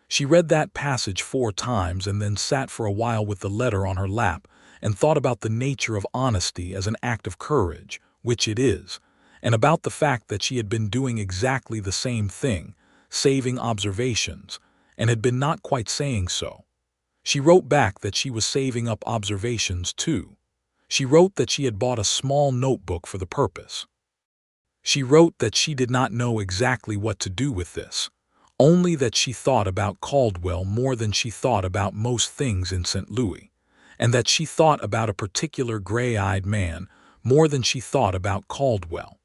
She read that passage 4 times and then sat for a while with the letter on her lap and thought about the nature of honesty as an act of courage, which it is, and about the fact that she had been doing exactly the same thing, saving observations, and had been not quite saying so. She wrote back that she was saving up observations too. She wrote that she had bought a small notebook for the purpose. She wrote that she did not know exactly what to do with this, only that she thought about Caldwell more than she thought about most things in St. Louis, and that she thought about a particular gray-eyed man more than she thought about Caldwell.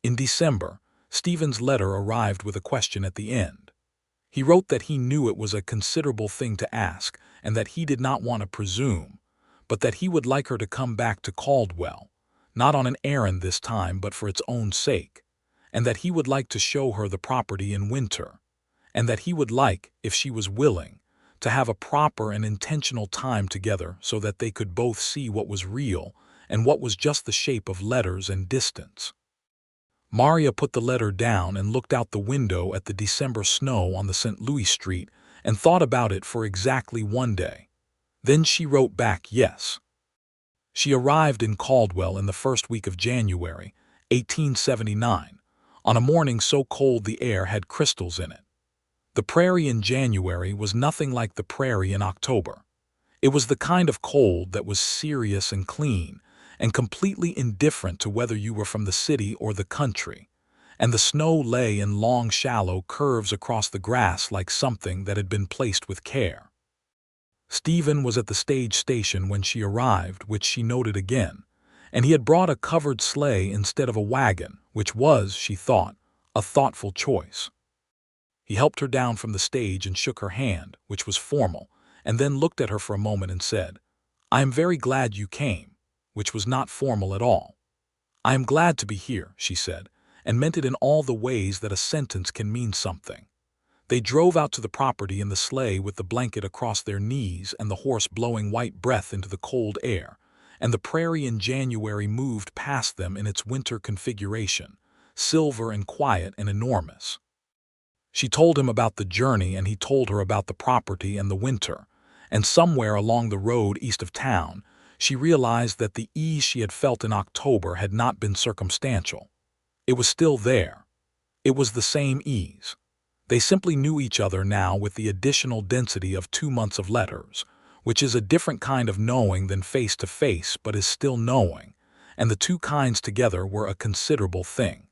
In December, Stephen's letter arrived with a question at the end. He wrote that he knew it was a considerable thing to ask and that he did not want to presume, but that he would like her to come back to Caldwell, not on an errand this time but for its own sake, and that he would like to show her the property in winter, and that he would like, if she was willing, to have a proper and intentional time together so that they could both see what was real and what was just the shape of letters and distance. Maria put the letter down and looked out the window at the December snow on the St. Louis street and thought about it for exactly 1 day. Then she wrote back yes. She arrived in Caldwell in the first week of January, 1879, on a morning so cold the air had crystals in it. The Prairie in January was nothing like the Prairie in October. It was the kind of cold that was serious and clean, and completely indifferent to whether you were from the city or the country, and the snow lay in long shallow curves across the grass like something that had been placed with care. Stephen was at the stage station when she arrived, which she noted again, and he had brought a covered sleigh instead of a wagon, which was, she thought, a thoughtful choice. He helped her down from the stage and shook her hand, which was formal, and then looked at her for a moment and said, "I am very glad you came," which was not formal at all. "I am glad to be here," she said, and meant it in all the ways that a sentence can mean something. They drove out to the property in the sleigh with the blanket across their knees and the horse blowing white breath into the cold air, and the Prairie in January moved past them in its winter configuration, silver and quiet and enormous. She told him about the journey and he told her about the property and the winter, and somewhere along the road east of town, she realized that the ease she had felt in October had not been circumstantial. It was still there. It was the same ease. They simply knew each other now with the additional density of 2 months of letters, which is a different kind of knowing than face-to-face but is still knowing, and the two kinds together were a considerable thing.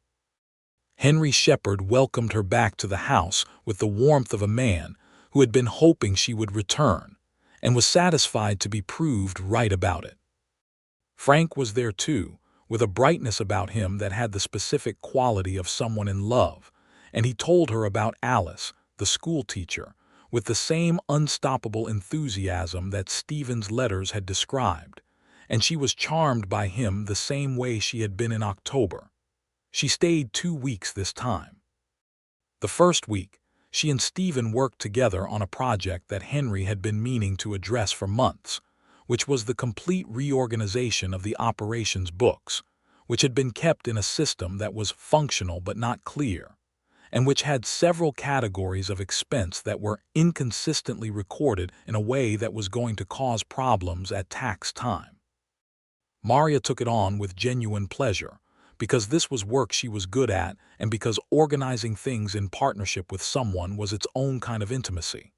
Henry Shepherd welcomed her back to the house with the warmth of a man who had been hoping she would return, and was satisfied to be proved right about it. Frank was there too, with a brightness about him that had the specific quality of someone in love, and he told her about Alice, the school teacher, with the same unstoppable enthusiasm that Stephen's letters had described, and she was charmed by him the same way she had been in October. She stayed 2 weeks this time. The first week, she and Stephen worked together on a project that Henry had been meaning to address for months, which was the complete reorganization of the operations books, which had been kept in a system that was functional but not clear, and which had several categories of expense that were inconsistently recorded in a way that was going to cause problems at tax time. Maria took it on with genuine pleasure, because this was work she was good at and because organizing things in partnership with someone was its own kind of intimacy.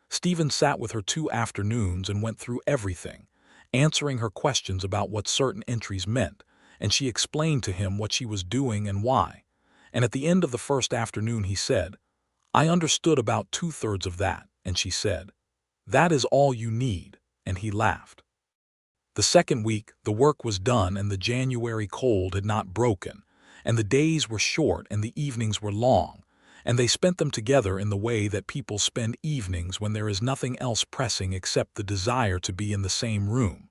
Stephen sat with her 2 afternoons and went through everything, answering her questions about what certain entries meant, and she explained to him what she was doing and why. And at the end of the first afternoon he said, "I understood about 2/3 of that," and she said, "That is all you need," and he laughed. The second week, the work was done and the January cold had not broken, and the days were short and the evenings were long, and they spent them together in the way that people spend evenings when there is nothing else pressing except the desire to be in the same room.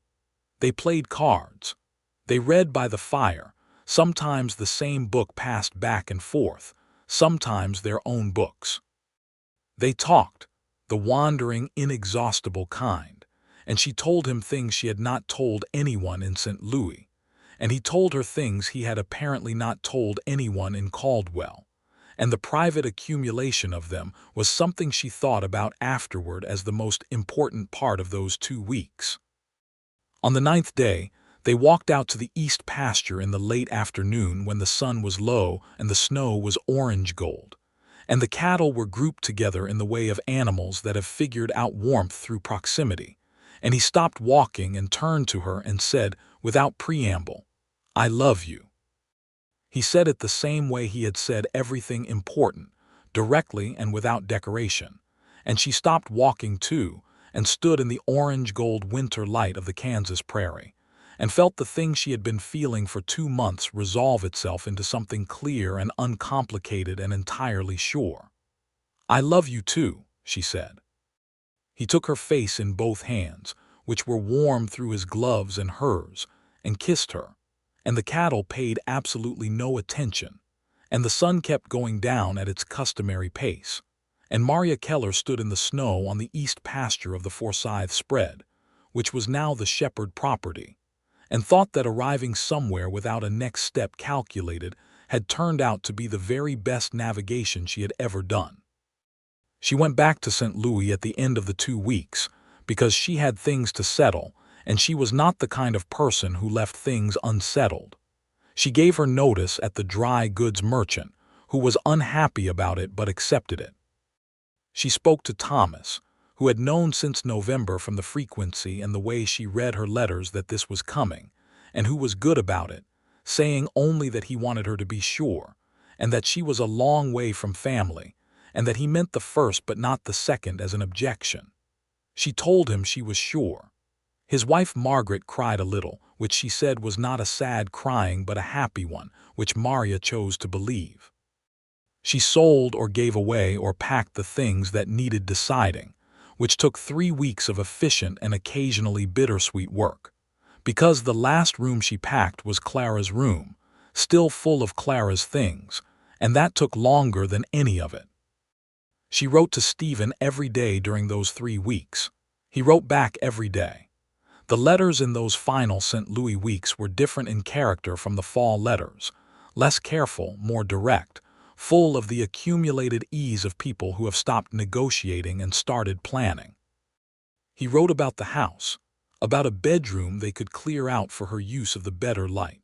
They played cards. They read by the fire, sometimes the same book passed back and forth, sometimes their own books. They talked, the wandering, inexhaustible kind, and she told him things she had not told anyone in St. Louis, and he told her things he had apparently not told anyone in Caldwell, and the private accumulation of them was something she thought about afterward as the most important part of those 2 weeks. On the 9th day, they walked out to the east pasture in the late afternoon when the sun was low and the snow was orange gold, and the cattle were grouped together in the way of animals that have figured out warmth through proximity, and he stopped walking and turned to her and said, without preamble, "I love you." He said it the same way he had said everything important, directly and without decoration, and she stopped walking too and stood in the orange-gold winter light of the Kansas prairie, and felt the thing she had been feeling for 2 months resolve itself into something clear and uncomplicated and entirely sure. "I love you too," she said. He took her face in both hands, which were warm through his gloves and hers, and kissed her, and the cattle paid absolutely no attention, and the sun kept going down at its customary pace, and Maria Keller stood in the snow on the east pasture of the Forsyth spread, which was now the Shepherd property, and thought that arriving somewhere without a next step calculated had turned out to be the very best navigation she had ever done. She went back to St. Louis at the end of the 2 weeks because she had things to settle, and she was not the kind of person who left things unsettled. She gave her notice at the dry goods merchant, who was unhappy about it but accepted it. She spoke to Thomas, who had known since November from the frequency and the way she read her letters that this was coming, and who was good about it, saying only that he wanted her to be sure, and that she was a long way from family, and that he meant the first but not the second as an objection. She told him she was sure. His wife Margaret cried a little, which she said was not a sad crying but a happy one, which Maria chose to believe. She sold or gave away or packed the things that needed deciding, which took 3 weeks of efficient and occasionally bittersweet work, because the last room she packed was Clara's room, still full of Clara's things, and that took longer than any of it. She wrote to Stephen every day during those 3 weeks. He wrote back every day. The letters in those final St. Louis weeks were different in character from the fall letters, less careful, more direct, full of the accumulated ease of people who have stopped negotiating and started planning. He wrote about the house, about a bedroom they could clear out for her use of the better light,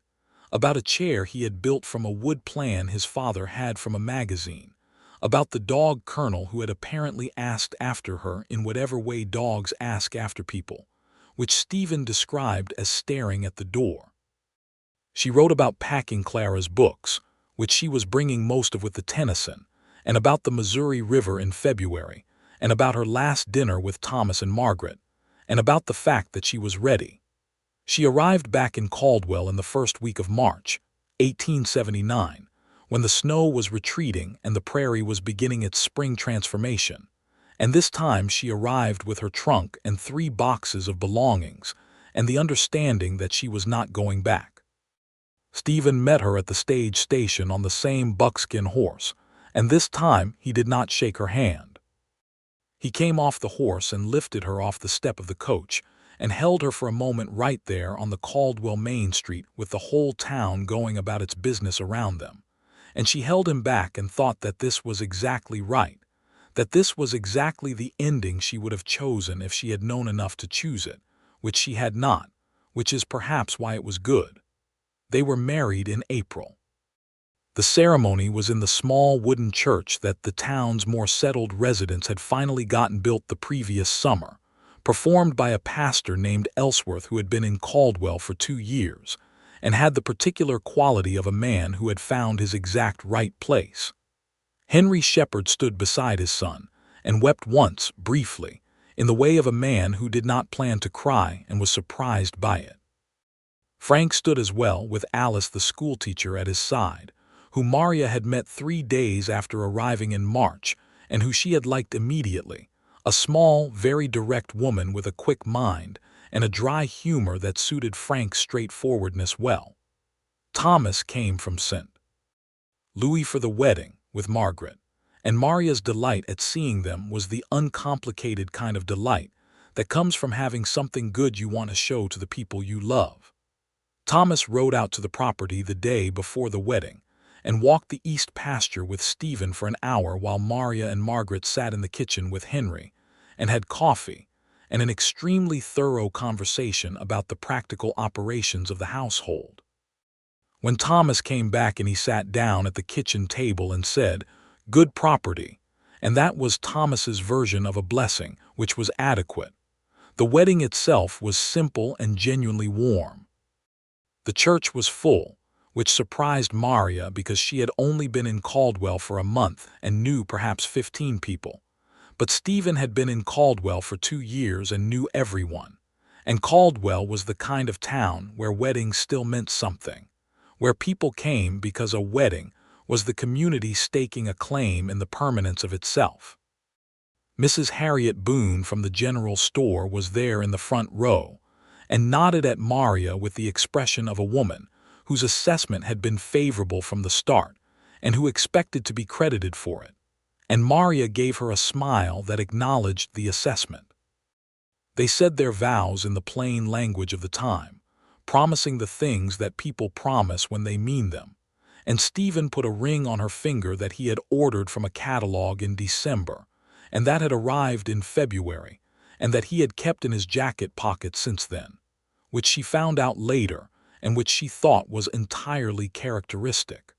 about a chair he had built from a wood plan his father had from a magazine, about the dog Colonel who had apparently asked after her in whatever way dogs ask after people, which Stephen described as staring at the door. She wrote about packing Clara's books, which she was bringing most of with the Tennyson, and about the Missouri River in February, and about her last dinner with Thomas and Margaret, and about the fact that she was ready. She arrived back in Caldwell in the first week of March, 1879, when the snow was retreating and the prairie was beginning its spring transformation, and this time she arrived with her trunk and 3 boxes of belongings, and the understanding that she was not going back. Stephen met her at the stage station on the same buckskin horse, and this time he did not shake her hand. He came off the horse and lifted her off the step of the coach, and held her for a moment right there on the Caldwell Main Street with the whole town going about its business around them, and she held him back and thought that this was exactly right, that this was exactly the ending she would have chosen if she had known enough to choose it, which she had not, which is perhaps why it was good. They were married in April. The ceremony was in the small wooden church that the town's more settled residents had finally gotten built the previous summer, performed by a pastor named Ellsworth who had been in Caldwell for 2 years, and had the particular quality of a man who had found his exact right place. Henry Shepherd stood beside his son, and wept once, briefly, in the way of a man who did not plan to cry and was surprised by it. Frank stood as well, with Alice the schoolteacher at his side, who Maria had met 3 days after arriving in March and who she had liked immediately, a small, very direct woman with a quick mind and a dry humor that suited Frank's straightforwardness well. Thomas came from St. Louis for the wedding with Margaret, and Maria's delight at seeing them was the uncomplicated kind of delight that comes from having something good you want to show to the people you love. Thomas rode out to the property the day before the wedding and walked the east pasture with Stephen for an hour while Maria and Margaret sat in the kitchen with Henry and had coffee and an extremely thorough conversation about the practical operations of the household. When Thomas came back and he sat down at the kitchen table and said, "Good property," and that was Thomas's version of a blessing, which was adequate. The wedding itself was simple and genuinely warm. The church was full, which surprised Maria because she had only been in Caldwell for a month and knew perhaps 15 people. But Stephen had been in Caldwell for 2 years and knew everyone. And Caldwell was the kind of town where weddings still meant something, where people came because a wedding was the community staking a claim in the permanence of itself. Mrs. Harriet Boone from the general store was there in the front row and nodded at Maria with the expression of a woman whose assessment had been favorable from the start and who expected to be credited for it. And Maria gave her a smile that acknowledged the assessment. They said their vows in the plain language of the time, promising the things that people promise when they mean them, and Stephen put a ring on her finger that he had ordered from a catalog in December, and that had arrived in February, and that he had kept in his jacket pocket since then, which she found out later and which she thought was entirely characteristic.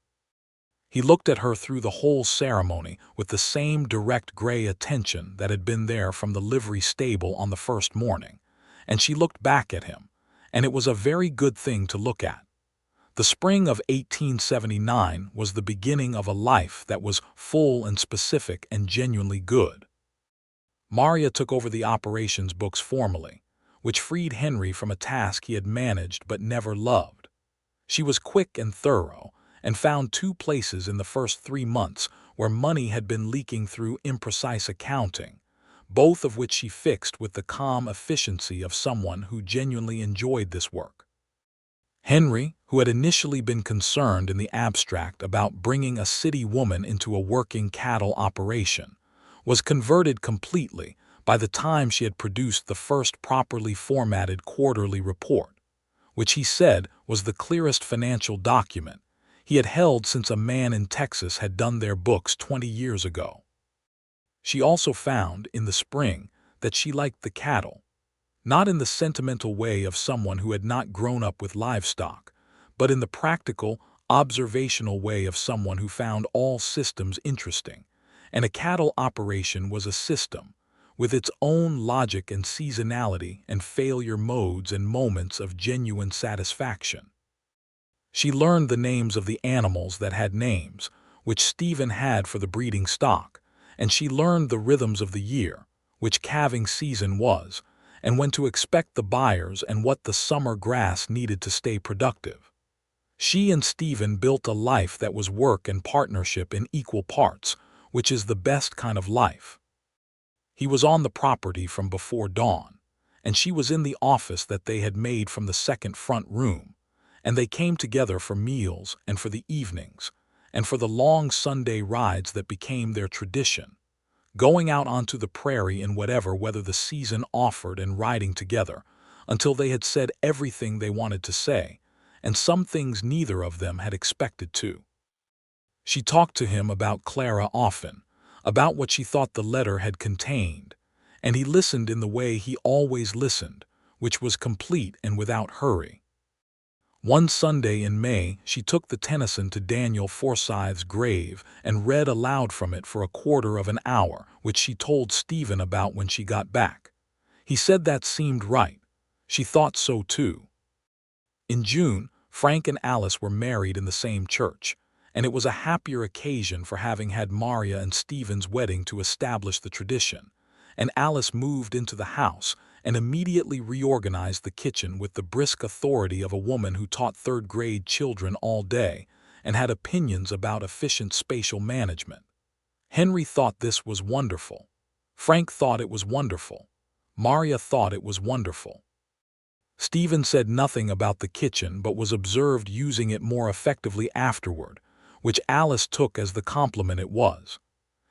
He looked at her through the whole ceremony with the same direct gray attention that had been there from the livery stable on the first morning, and she looked back at him, and it was a very good thing to look at. The spring of 1879 was the beginning of a life that was full and specific and genuinely good. Maria took over the operations books formally, which freed Henry from a task he had managed but never loved. She was quick and thorough, and found 2 places in the first 3 months where money had been leaking through imprecise accounting, both of which she fixed with the calm efficiency of someone who genuinely enjoyed this work. Henry, who had initially been concerned in the abstract about bringing a city woman into a working cattle operation, was converted completely by the time she had produced the first properly formatted quarterly report, which he said was the clearest financial document he had held since a man in Texas had done their books 20 years ago. She also found, in the spring, that she liked the cattle, not in the sentimental way of someone who had not grown up with livestock, but in the practical, observational way of someone who found all systems interesting, and a cattle operation was a system, with its own logic and seasonality and failure modes and moments of genuine satisfaction. She learned the names of the animals that had names, which Stephen had for the breeding stock, and she learned the rhythms of the year, which calving season was, and when to expect the buyers and what the summer grass needed to stay productive. She and Stephen built a life that was work and partnership in equal parts, which is the best kind of life. He was on the property from before dawn, and she was in the office that they had made from the second front room, and they came together for meals and for the evenings, and for the long Sunday rides that became their tradition, going out onto the prairie in whatever weather the season offered and riding together until they had said everything they wanted to say, and some things neither of them had expected to. She talked to him about Clara often, about what she thought the letter had contained, and he listened in the way he always listened, which was complete and without hurry. One Sunday in May, she took the Tennyson to Daniel Forsythe's grave and read aloud from it for a quarter of an hour, which she told Stephen about when she got back. He said that seemed right. She thought so too. In June, Frank and Alice were married in the same church, and it was a happier occasion for having had Maria and Stephen's wedding to establish the tradition, and Alice moved into the house and immediately reorganized the kitchen with the brisk authority of a woman who taught third-grade children all day and had opinions about efficient spatial management. Henry thought this was wonderful. Frank thought it was wonderful. Maria thought it was wonderful. Stephen said nothing about the kitchen but was observed using it more effectively afterward, which Alice took as the compliment it was.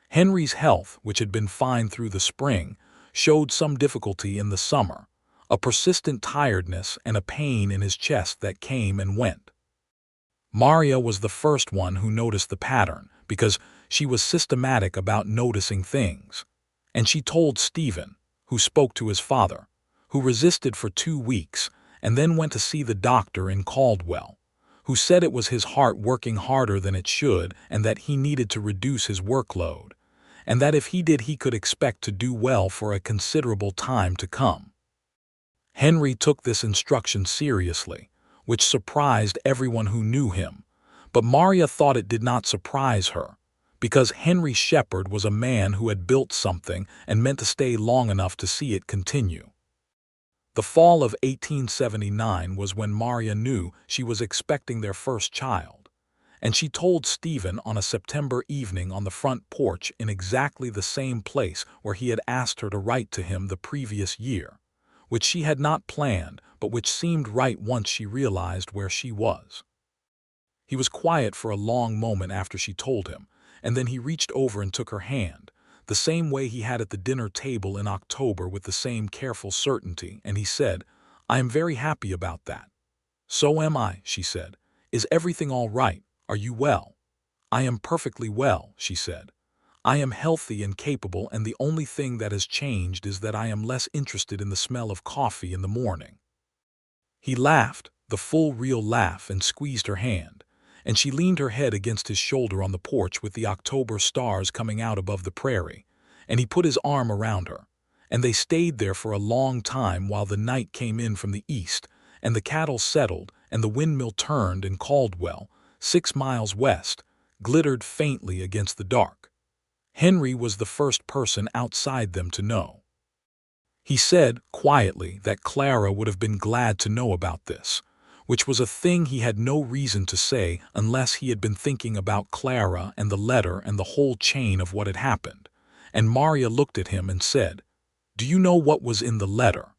Henry's health, which had been fine through the spring, showed some difficulty in the summer, a persistent tiredness and a pain in his chest that came and went. Maria was the first one who noticed the pattern because she was systematic about noticing things, and she told Stephen, who spoke to his father, who resisted for 2 weeks and then went to see the doctor in Caldwell, who said it was his heart working harder than it should and that he needed to reduce his workload, and that if he did he could expect to do well for a considerable time to come. Henry took this instruction seriously, which surprised everyone who knew him, but Maria thought it did not surprise her, because Henry Shepherd was a man who had built something and meant to stay long enough to see it continue. The fall of 1879 was when Maria knew she was expecting their first child, and she told Stephen on a September evening on the front porch in exactly the same place where he had asked her to write to him the previous year, which she had not planned but which seemed right once she realized where she was. He was quiet for a long moment after she told him, and then he reached over and took her hand, the same way he had at the dinner table in October with the same careful certainty, and he said, "I am very happy about that." "So am I," she said. "Is everything all right? Are you well?" "I am perfectly well," she said. "I am healthy and capable, and the only thing that has changed is that I am less interested in the smell of coffee in the morning." He laughed, the full real laugh, and squeezed her hand, and she leaned her head against his shoulder on the porch with the October stars coming out above the prairie, and he put his arm around her, and they stayed there for a long time while the night came in from the east, and the cattle settled, and the windmill turned in Caldwell, 6 miles west, glittered faintly against the dark. Henry was the first person outside them to know. He said, quietly, that Clara would have been glad to know about this, which was a thing he had no reason to say unless he had been thinking about Clara and the letter and the whole chain of what had happened, and Maria looked at him and said, "Do you know what was in the letter?"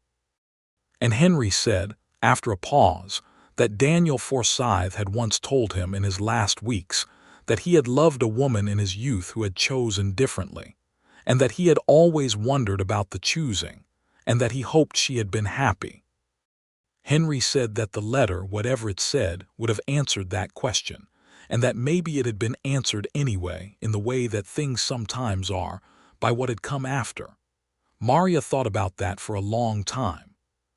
And Henry said, after a pause, that Daniel Forsythe had once told him in his last weeks that he had loved a woman in his youth who had chosen differently, and that he had always wondered about the choosing, and that he hoped she had been happy. Henry said that the letter, whatever it said, would have answered that question, and that maybe it had been answered anyway, in the way that things sometimes are, by what had come after. Maria thought about that for a long time.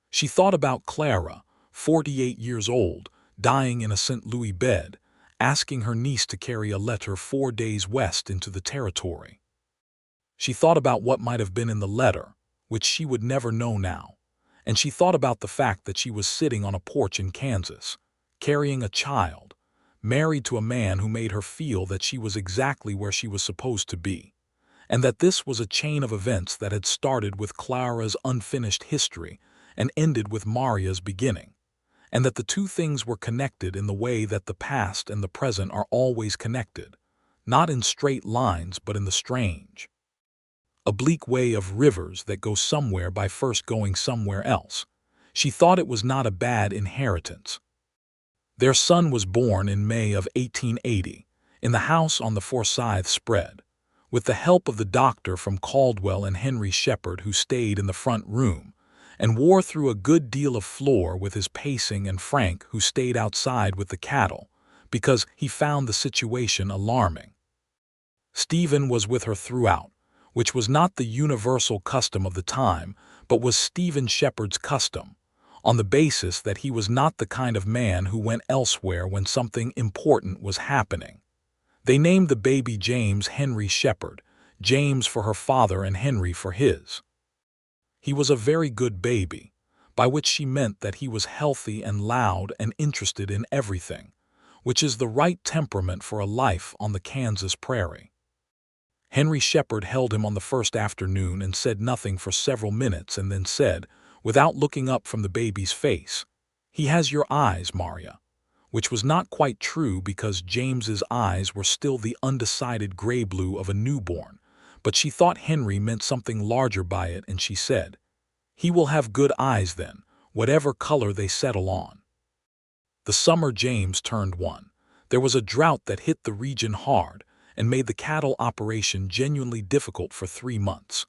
She thought about Clara, 48 years old, dying in a St. Louis bed, asking her niece to carry a letter 4 days west into the territory. She thought about what might have been in the letter, which she would never know now, and she thought about the fact that she was sitting on a porch in Kansas, carrying a child, married to a man who made her feel that she was exactly where she was supposed to be, and that this was a chain of events that had started with Clara's unfinished history and ended with Maria's beginning, and that the two things were connected in the way that the past and the present are always connected, not in straight lines but in the strange, oblique way of rivers that go somewhere by first going somewhere else. She thought it was not a bad inheritance. Their son was born in May of 1880, in the house on the Forsythe spread, with the help of the doctor from Caldwell and Henry Shepherd, who stayed in the front room, and wore through a good deal of floor with his pacing, and Frank, who stayed outside with the cattle, because he found the situation alarming. Stephen was with her throughout, which was not the universal custom of the time, but was Stephen Shepherd's custom, on the basis that he was not the kind of man who went elsewhere when something important was happening. They named the baby James Henry Shepherd, James for her father and Henry for his. He was a very good baby, by which she meant that he was healthy and loud and interested in everything, which is the right temperament for a life on the Kansas prairie. Henry Shepherd held him on the first afternoon and said nothing for several minutes, and then said, without looking up from the baby's face. "He has your eyes, Maria." Which was not quite true because James's eyes were still the undecided gray-blue of a newborn, but she thought Henry meant something larger by it, and she said, "He will have good eyes then, whatever color they settle on." The summer James turned 1. There was a drought that hit the region hard and made the cattle operation genuinely difficult for 3 months,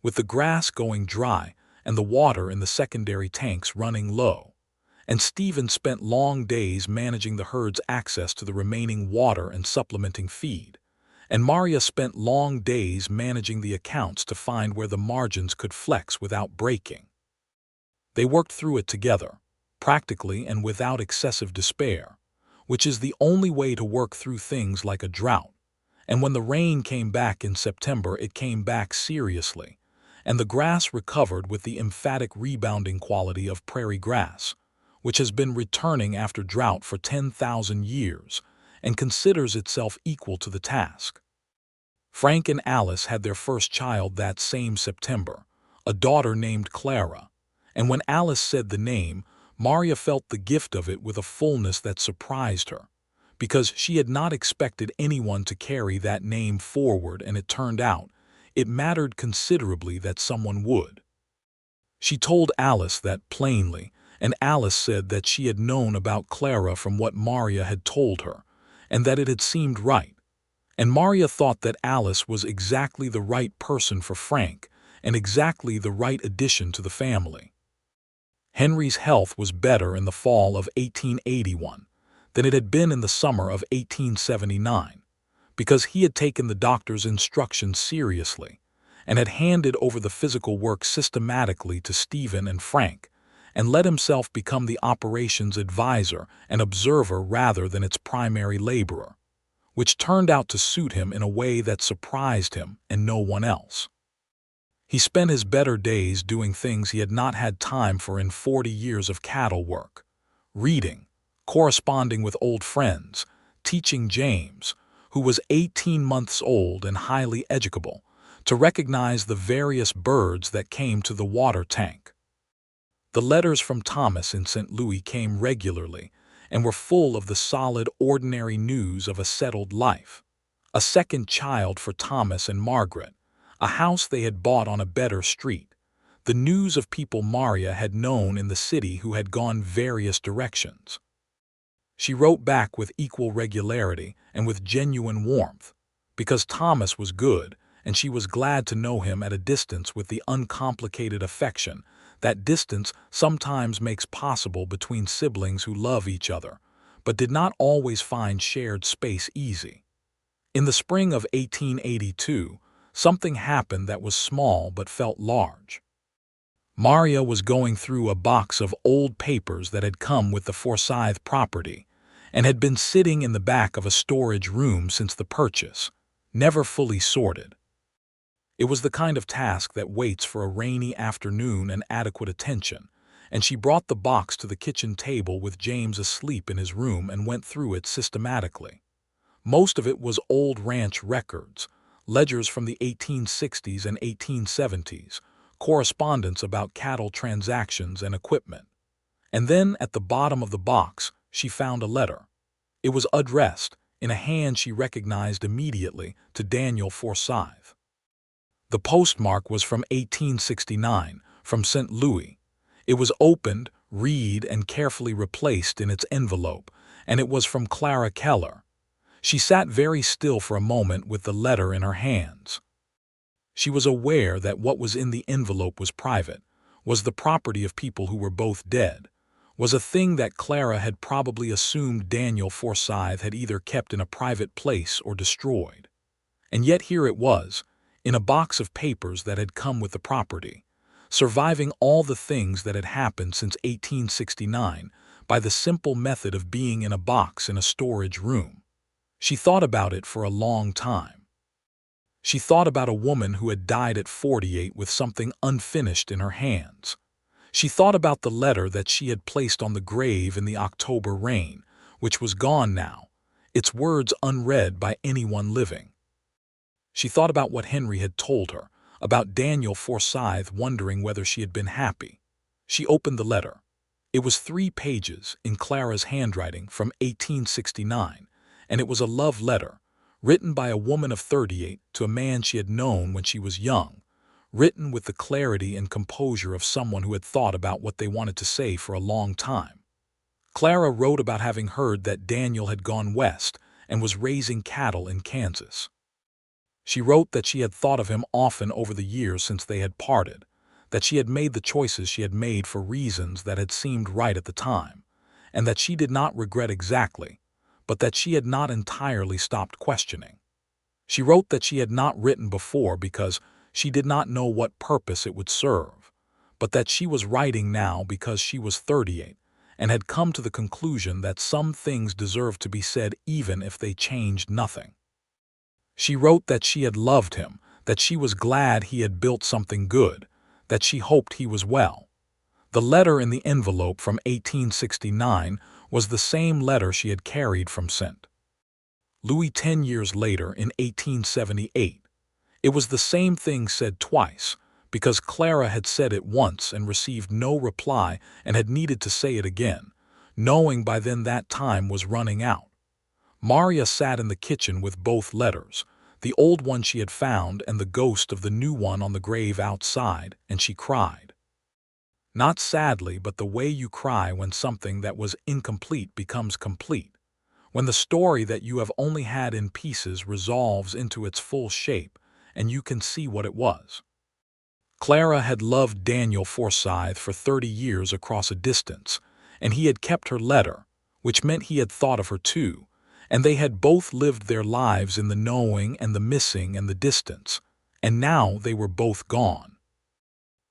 with the grass going dry and the water in the secondary tanks running low. And Stephen spent long days managing the herd's access to the remaining water and supplementing feed. And Maria spent long days managing the accounts to find where the margins could flex without breaking. They worked through it together, practically and without excessive despair, which is the only way to work through things like a drought. And when the rain came back in September, it came back seriously, and the grass recovered with the emphatic rebounding quality of prairie grass, which has been returning after drought for 10,000 years and considers itself equal to the task. Frank and Alice had their first child that same September, a daughter named Clara, and when Alice said the name, Maria felt the gift of it with a fullness that surprised her, because she had not expected anyone to carry that name forward, and it turned out it mattered considerably that someone would. She told Alice that plainly, and Alice said that she had known about Clara from what Maria had told her, and that it had seemed right. And Maria thought that Alice was exactly the right person for Frank, and exactly the right addition to the family. Henry's health was better in the fall of 1881 than it had been in the summer of 1879, because he had taken the doctor's instructions seriously, and had handed over the physical work systematically to Stephen and Frank, and let himself become the operations advisor and observer rather than its primary laborer, which turned out to suit him in a way that surprised him and no one else. He spent his better days doing things he had not had time for in 40 years of cattle work: reading, corresponding with old friends, teaching James, who was 18 months old and highly educable, to recognize the various birds that came to the water tank. The letters from Thomas in St. Louis came regularly and were full of the solid, ordinary news of a settled life, a second child for Thomas and Margaret, a house they had bought on a better street, the news of people Maria had known in the city who had gone various directions. She wrote back with equal regularity and with genuine warmth, because Thomas was good and she was glad to know him at a distance with the uncomplicated affection that distance sometimes makes possible between siblings who love each other, but did not always find shared space easy. In the spring of 1882, something happened that was small but felt large. Maria was going through a box of old papers that had come with the Forsyth property and had been sitting in the back of a storage room since the purchase, never fully sorted. It was the kind of task that waits for a rainy afternoon and adequate attention, and she brought the box to the kitchen table with James asleep in his room and went through it systematically. Most of it was old ranch records, ledgers from the 1860s and 1870s, correspondence about cattle transactions and equipment. And then at the bottom of the box, she found a letter. It was addressed, in a hand she recognized immediately, to Daniel Forsyth. The postmark was from 1869, from St. Louis. It was opened, read, and carefully replaced in its envelope, and it was from Clara Keller. She sat very still for a moment with the letter in her hands. She was aware that what was in the envelope was private, was the property of people who were both dead, was a thing that Clara had probably assumed Daniel Forsyth had either kept in a private place or destroyed. And yet here it was, in a box of papers that had come with the property, surviving all the things that had happened since 1869 by the simple method of being in a box in a storage room. She thought about it for a long time. She thought about a woman who had died at 48 with something unfinished in her hands. She thought about the letter that she had placed on the grave in the October rain, which was gone now, its words unread by anyone living. She thought about what Henry had told her, about Daniel Forsyth wondering whether she had been happy. She opened the letter. It was 3 pages in Clara's handwriting from 1869, and it was a love letter, written by a woman of 38 to a man she had known when she was young, written with the clarity and composure of someone who had thought about what they wanted to say for a long time. Clara wrote about having heard that Daniel had gone west and was raising cattle in Kansas. She wrote that she had thought of him often over the years since they had parted, that she had made the choices she had made for reasons that had seemed right at the time, and that she did not regret exactly, but that she had not entirely stopped questioning. She wrote that she had not written before because she did not know what purpose it would serve, but that she was writing now because she was 38 and had come to the conclusion that some things deserved to be said even if they changed nothing. She wrote that she had loved him, that she was glad he had built something good, that she hoped he was well. The letter in the envelope from 1869 was the same letter she had carried from St. Louis 10 years later in 1878. It was the same thing said twice, because Clara had said it once and received no reply and had needed to say it again, knowing by then that time was running out. Maria sat in the kitchen with both letters, the old one she had found and the ghost of the new one on the grave outside, and she cried. Not sadly, but the way you cry when something that was incomplete becomes complete, when the story that you have only had in pieces resolves into its full shape, and you can see what it was. Clara had loved Daniel Forsythe for 30 years across a distance, and he had kept her letter, which meant he had thought of her too, and they had both lived their lives in the knowing and the missing and the distance, and now they were both gone.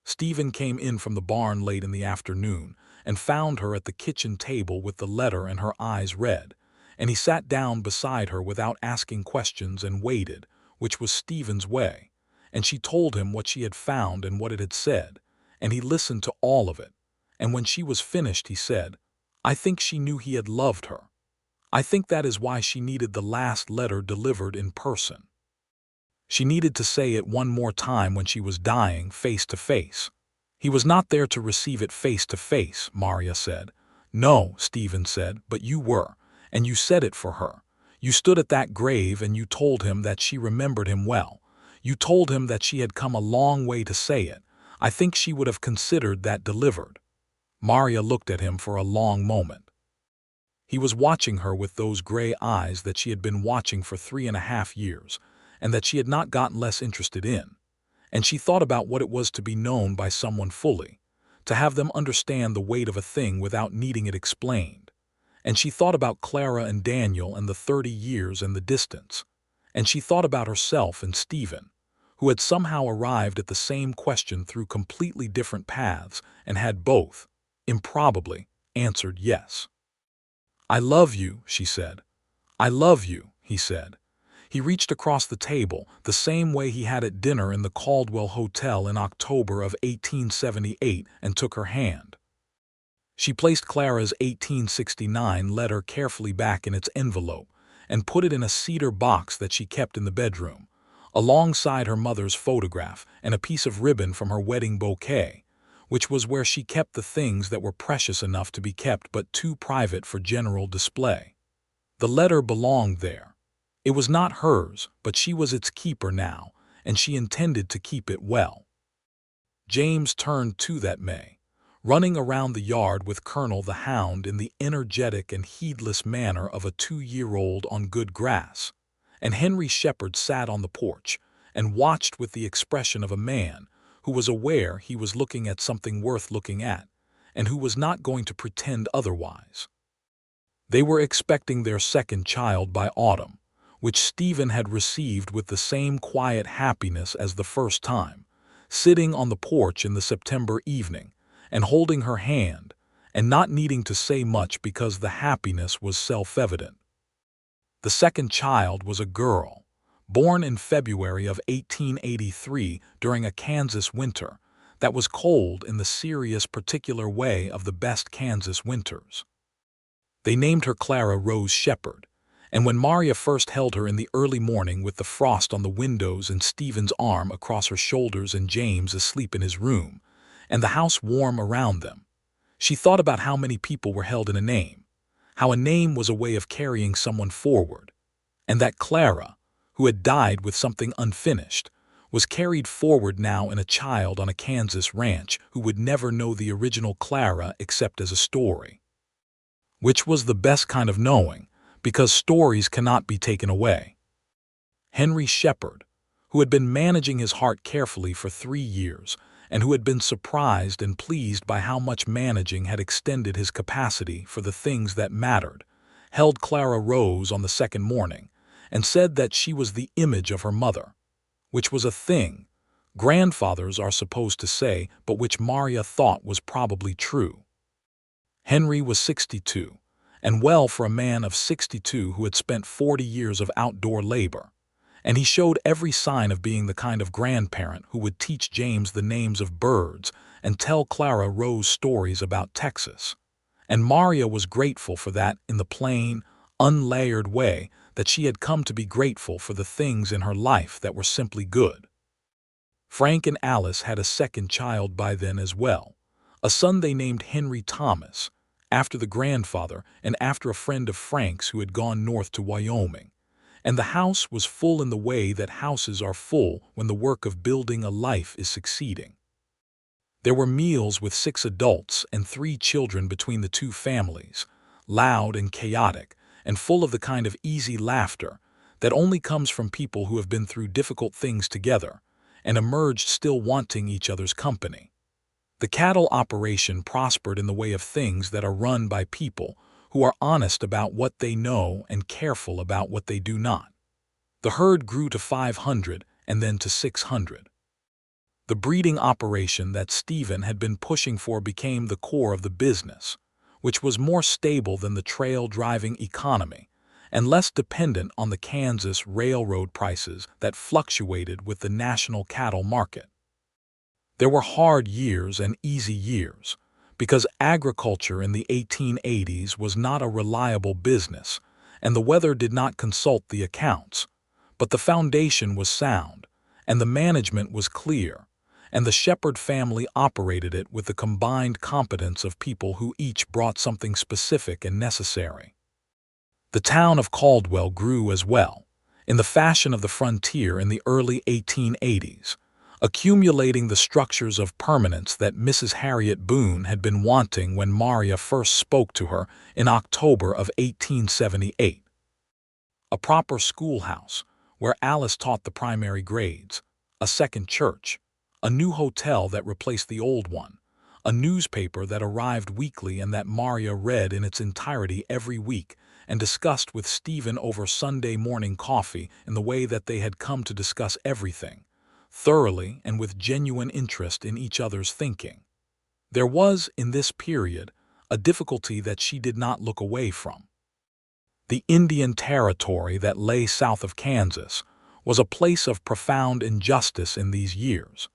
Stephen came in from the barn late in the afternoon and found her at the kitchen table with the letter and her eyes red, and he sat down beside her without asking questions and waited, which was Stephen's way, and she told him what she had found and what it had said, and he listened to all of it, and when she was finished he said, "I think she knew he had loved her. I think that is why she needed the last letter delivered in person. She needed to say it one more time when she was dying, face to face." "He was not there to receive it face to face," Maria said. "No," Stephen said, "but you were, and you said it for her. You stood at that grave and you told him that she remembered him well. You told him that she had come a long way to say it. I think she would have considered that delivered." Maria looked at him for a long moment. He was watching her with those gray eyes that she had been watching for 3.5 years, and that she had not gotten less interested in. And she thought about what it was to be known by someone fully, to have them understand the weight of a thing without needing it explained. And she thought about Clara and Daniel and the 30 years and the distance. And she thought about herself and Stephen, who had somehow arrived at the same question through completely different paths and had both, improbably, answered yes. "I love you," she said. "I love you," he said. He reached across the table the same way he had at dinner in the Caldwell Hotel in October of 1878 and took her hand. She placed Clara's 1869 letter carefully back in its envelope and put it in a cedar box that she kept in the bedroom, alongside her mother's photograph and a piece of ribbon from her wedding bouquet, which was where she kept the things that were precious enough to be kept but too private for general display. The letter belonged there. It was not hers, but she was its keeper now, and she intended to keep it well. James turned to that May, running around the yard with Colonel the Hound in the energetic and heedless manner of a 2-year-old on good grass, and Henry Shepherd sat on the porch and watched with the expression of a man who was aware he was looking at something worth looking at, and who was not going to pretend otherwise. They were expecting their second child by autumn, which Stephen had received with the same quiet happiness as the first time, sitting on the porch in the September evening and holding her hand and not needing to say much because the happiness was self-evident. The second child was a girl, born in February of 1883 during a Kansas winter that was cold in the serious particular way of the best Kansas winters. They named her Clara Rose Shepherd, and when Maria first held her in the early morning with the frost on the windows and Stephen's arm across her shoulders and James asleep in his room, and the house warm around them. She thought about how many people were held in a name, how a name was a way of carrying someone forward, and that Clara, who had died with something unfinished, was carried forward now in a child on a Kansas ranch who would never know the original Clara except as a story. Which was the best kind of knowing, because stories cannot be taken away. Henry Shepherd, who had been managing his heart carefully for 3 years, and who had been surprised and pleased by how much managing had extended his capacity for the things that mattered, held Clara Rose on the second morning, and said that she was the image of her mother, which was a thing grandfathers are supposed to say, but which Maria thought was probably true. Henry was 62, and well for a man of 62 who had spent 40 years of outdoor labor, and he showed every sign of being the kind of grandparent who would teach James the names of birds and tell Clara Rose stories about Texas. And Maria was grateful for that in the plain, unlayered way that she had come to be grateful for the things in her life that were simply good. Frank and Alice had a second child by then as well, a son they named Henry Thomas, after the grandfather and after a friend of Frank's who had gone north to Wyoming. And the house was full in the way that houses are full when the work of building a life is succeeding. There were meals with 6 adults and 3 children between the 2 families, loud and chaotic, and full of the kind of easy laughter that only comes from people who have been through difficult things together and emerged still wanting each other's company. The cattle operation prospered in the way of things that are run by people who are honest about what they know and careful about what they do not. The herd grew to 500 and then to 600. The breeding operation that Stephen had been pushing for became the core of the business, which was more stable than the trail-driving economy and less dependent on the Kansas railroad prices that fluctuated with the national cattle market. There were hard years and easy years, because agriculture in the 1880s was not a reliable business, and the weather did not consult the accounts, but the foundation was sound, and the management was clear, and the Shepherd family operated it with the combined competence of people who each brought something specific and necessary. The town of Caldwell grew as well, in the fashion of the frontier in the early 1880s, accumulating the structures of permanence that Mrs. Harriet Boone had been wanting when Maria first spoke to her in October of 1878. A proper schoolhouse, where Alice taught the primary grades, a second church, a new hotel that replaced the old one, a newspaper that arrived weekly and that Maria read in its entirety every week and discussed with Stephen over Sunday morning coffee in the way that they had come to discuss everything, thoroughly and with genuine interest in each other's thinking. There was, in this period, a difficulty that she did not look away from. The Indian Territory that lay south of Kansas was a place of profound injustice in these years,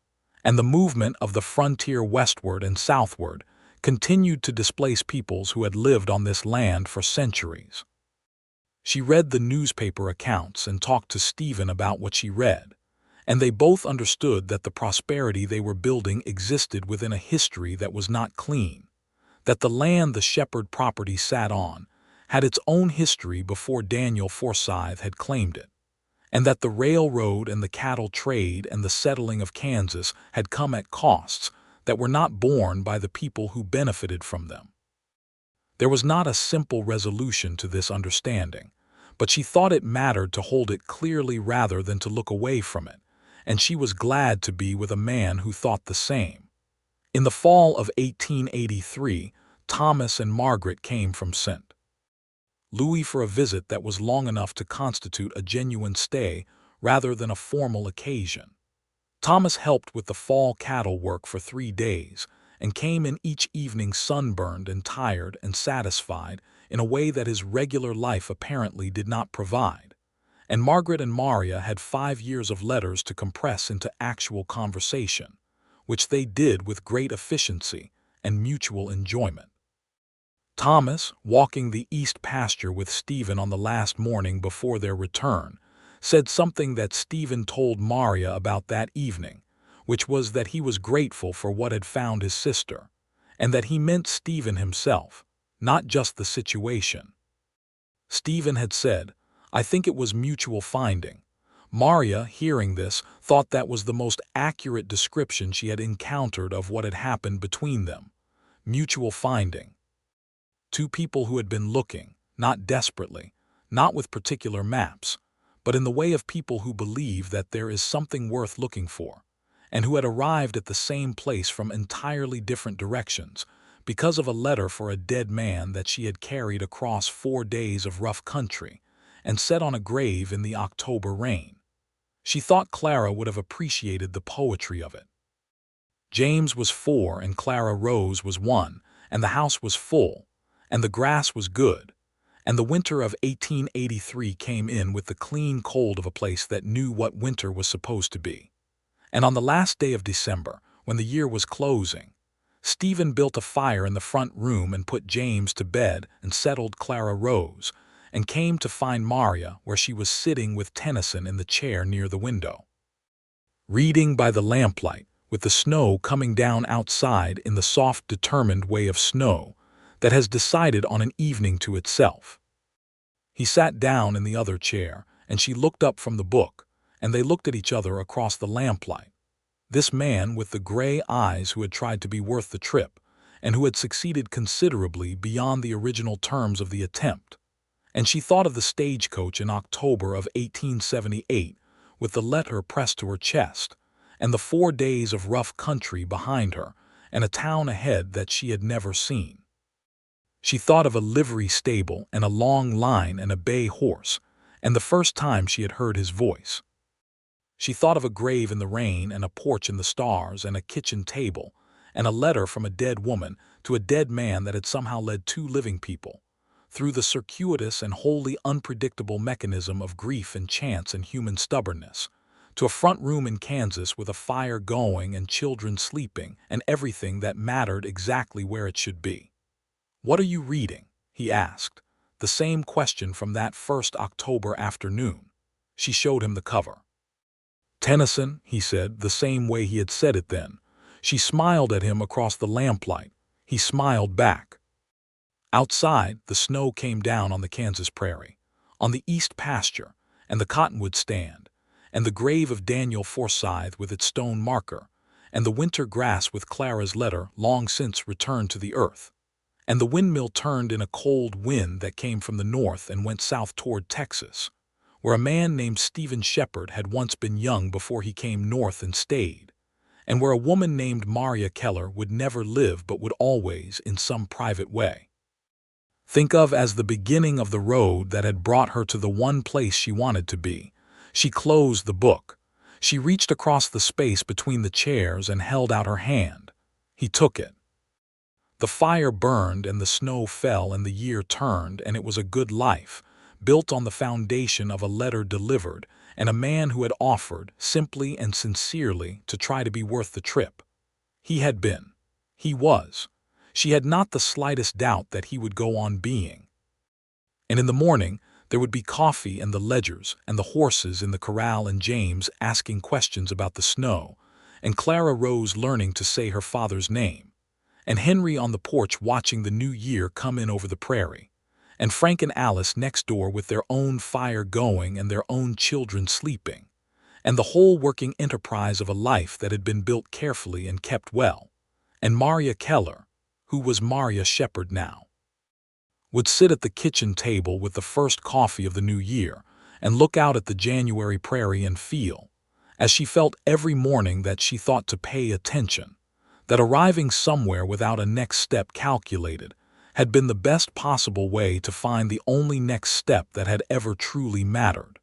and the movement of the frontier westward and southward continued to displace peoples who had lived on this land for centuries. She read the newspaper accounts and talked to Stephen about what she read, and they both understood that the prosperity they were building existed within a history that was not clean, that the land the Shepherd property sat on had its own history before Daniel Forsyth had claimed it, and that the railroad and the cattle trade and the settling of Kansas had come at costs that were not borne by the people who benefited from them. There was not a simple resolution to this understanding, but she thought it mattered to hold it clearly rather than to look away from it, and she was glad to be with a man who thought the same. In the fall of 1883, Thomas and Margaret came from St. Louis for a visit that was long enough to constitute a genuine stay rather than a formal occasion. Thomas helped with the fall cattle work for 3 days and came in each evening sunburned and tired and satisfied in a way that his regular life apparently did not provide. And Margaret and Maria had 5 years of letters to compress into actual conversation, which they did with great efficiency and mutual enjoyment. Thomas, walking the east pasture with Stephen on the last morning before their return, said something that Stephen told Maria about that evening, which was that he was grateful for what had found his sister, and that he meant Stephen himself, not just the situation. Stephen had said, "I think it was mutual finding." Maria, hearing this, thought that was the most accurate description she had encountered of what had happened between them. Mutual finding. Two people who had been looking, not desperately, not with particular maps, but in the way of people who believe that there is something worth looking for, and who had arrived at the same place from entirely different directions, because of a letter for a dead man that she had carried across 4 days of rough country and set on a grave in the October rain. She thought Clara would have appreciated the poetry of it. James was 4 and Clara Rose was 1, and the house was full, and the grass was good, and the winter of 1883 came in with the clean cold of a place that knew what winter was supposed to be. And on the last day of December, when the year was closing, Stephen built a fire in the front room and put James to bed and settled Clara Rose, and came to find Maria where she was sitting with Tennyson in the chair near the window, reading by the lamplight, with the snow coming down outside in the soft, determined way of snow that has decided on an evening to itself. He sat down in the other chair, and she looked up from the book, and they looked at each other across the lamplight. This man with the gray eyes who had tried to be worth the trip, and who had succeeded considerably beyond the original terms of the attempt. And she thought of the stagecoach in October of 1878, with the letter pressed to her chest, and the 4 days of rough country behind her, and a town ahead that she had never seen. She thought of a livery stable and a long line and a bay horse, and the first time she had heard his voice. She thought of a grave in the rain and a porch in the stars and a kitchen table, and a letter from a dead woman to a dead man that had somehow led 2 living people, through the circuitous and wholly unpredictable mechanism of grief and chance and human stubbornness, to a front room in Kansas with a fire going and children sleeping and everything that mattered exactly where it should be. "What are you reading?" he asked, the same question from that first October afternoon. She showed him the cover. "Tennyson," he said, the same way he had said it then. She smiled at him across the lamplight. He smiled back. Outside, the snow came down on the Kansas prairie, on the east pasture, and the cottonwood stand, and the grave of Daniel Forsythe with its stone marker, and the winter grass with Clara's letter long since returned to the earth, and the windmill turned in a cold wind that came from the north and went south toward Texas, where a man named Stephen Shepard had once been young before he came north and stayed, and where a woman named Maria Keller would never live but would always, in some private way, think of as the beginning of the road that had brought her to the one place she wanted to be. She closed the book. She reached across the space between the chairs and held out her hand. He took it. The fire burned and the snow fell and the year turned, and it was a good life, built on the foundation of a letter delivered and a man who had offered, simply and sincerely, to try to be worth the trip. He had been. He was. She had not the slightest doubt that he would go on being. And in the morning, there would be coffee and the ledgers and the horses in the corral and James asking questions about the snow, and Clara Rose learning to say her father's name, and Henry on the porch watching the new year come in over the prairie, and Frank and Alice next door with their own fire going and their own children sleeping, and the whole working enterprise of a life that had been built carefully and kept well, and Maria Keller, who was Maria Shepard now, would sit at the kitchen table with the first coffee of the new year and look out at the January prairie and feel, as she felt every morning that she thought to pay attention, that arriving somewhere without a next step calculated had been the best possible way to find the only next step that had ever truly mattered.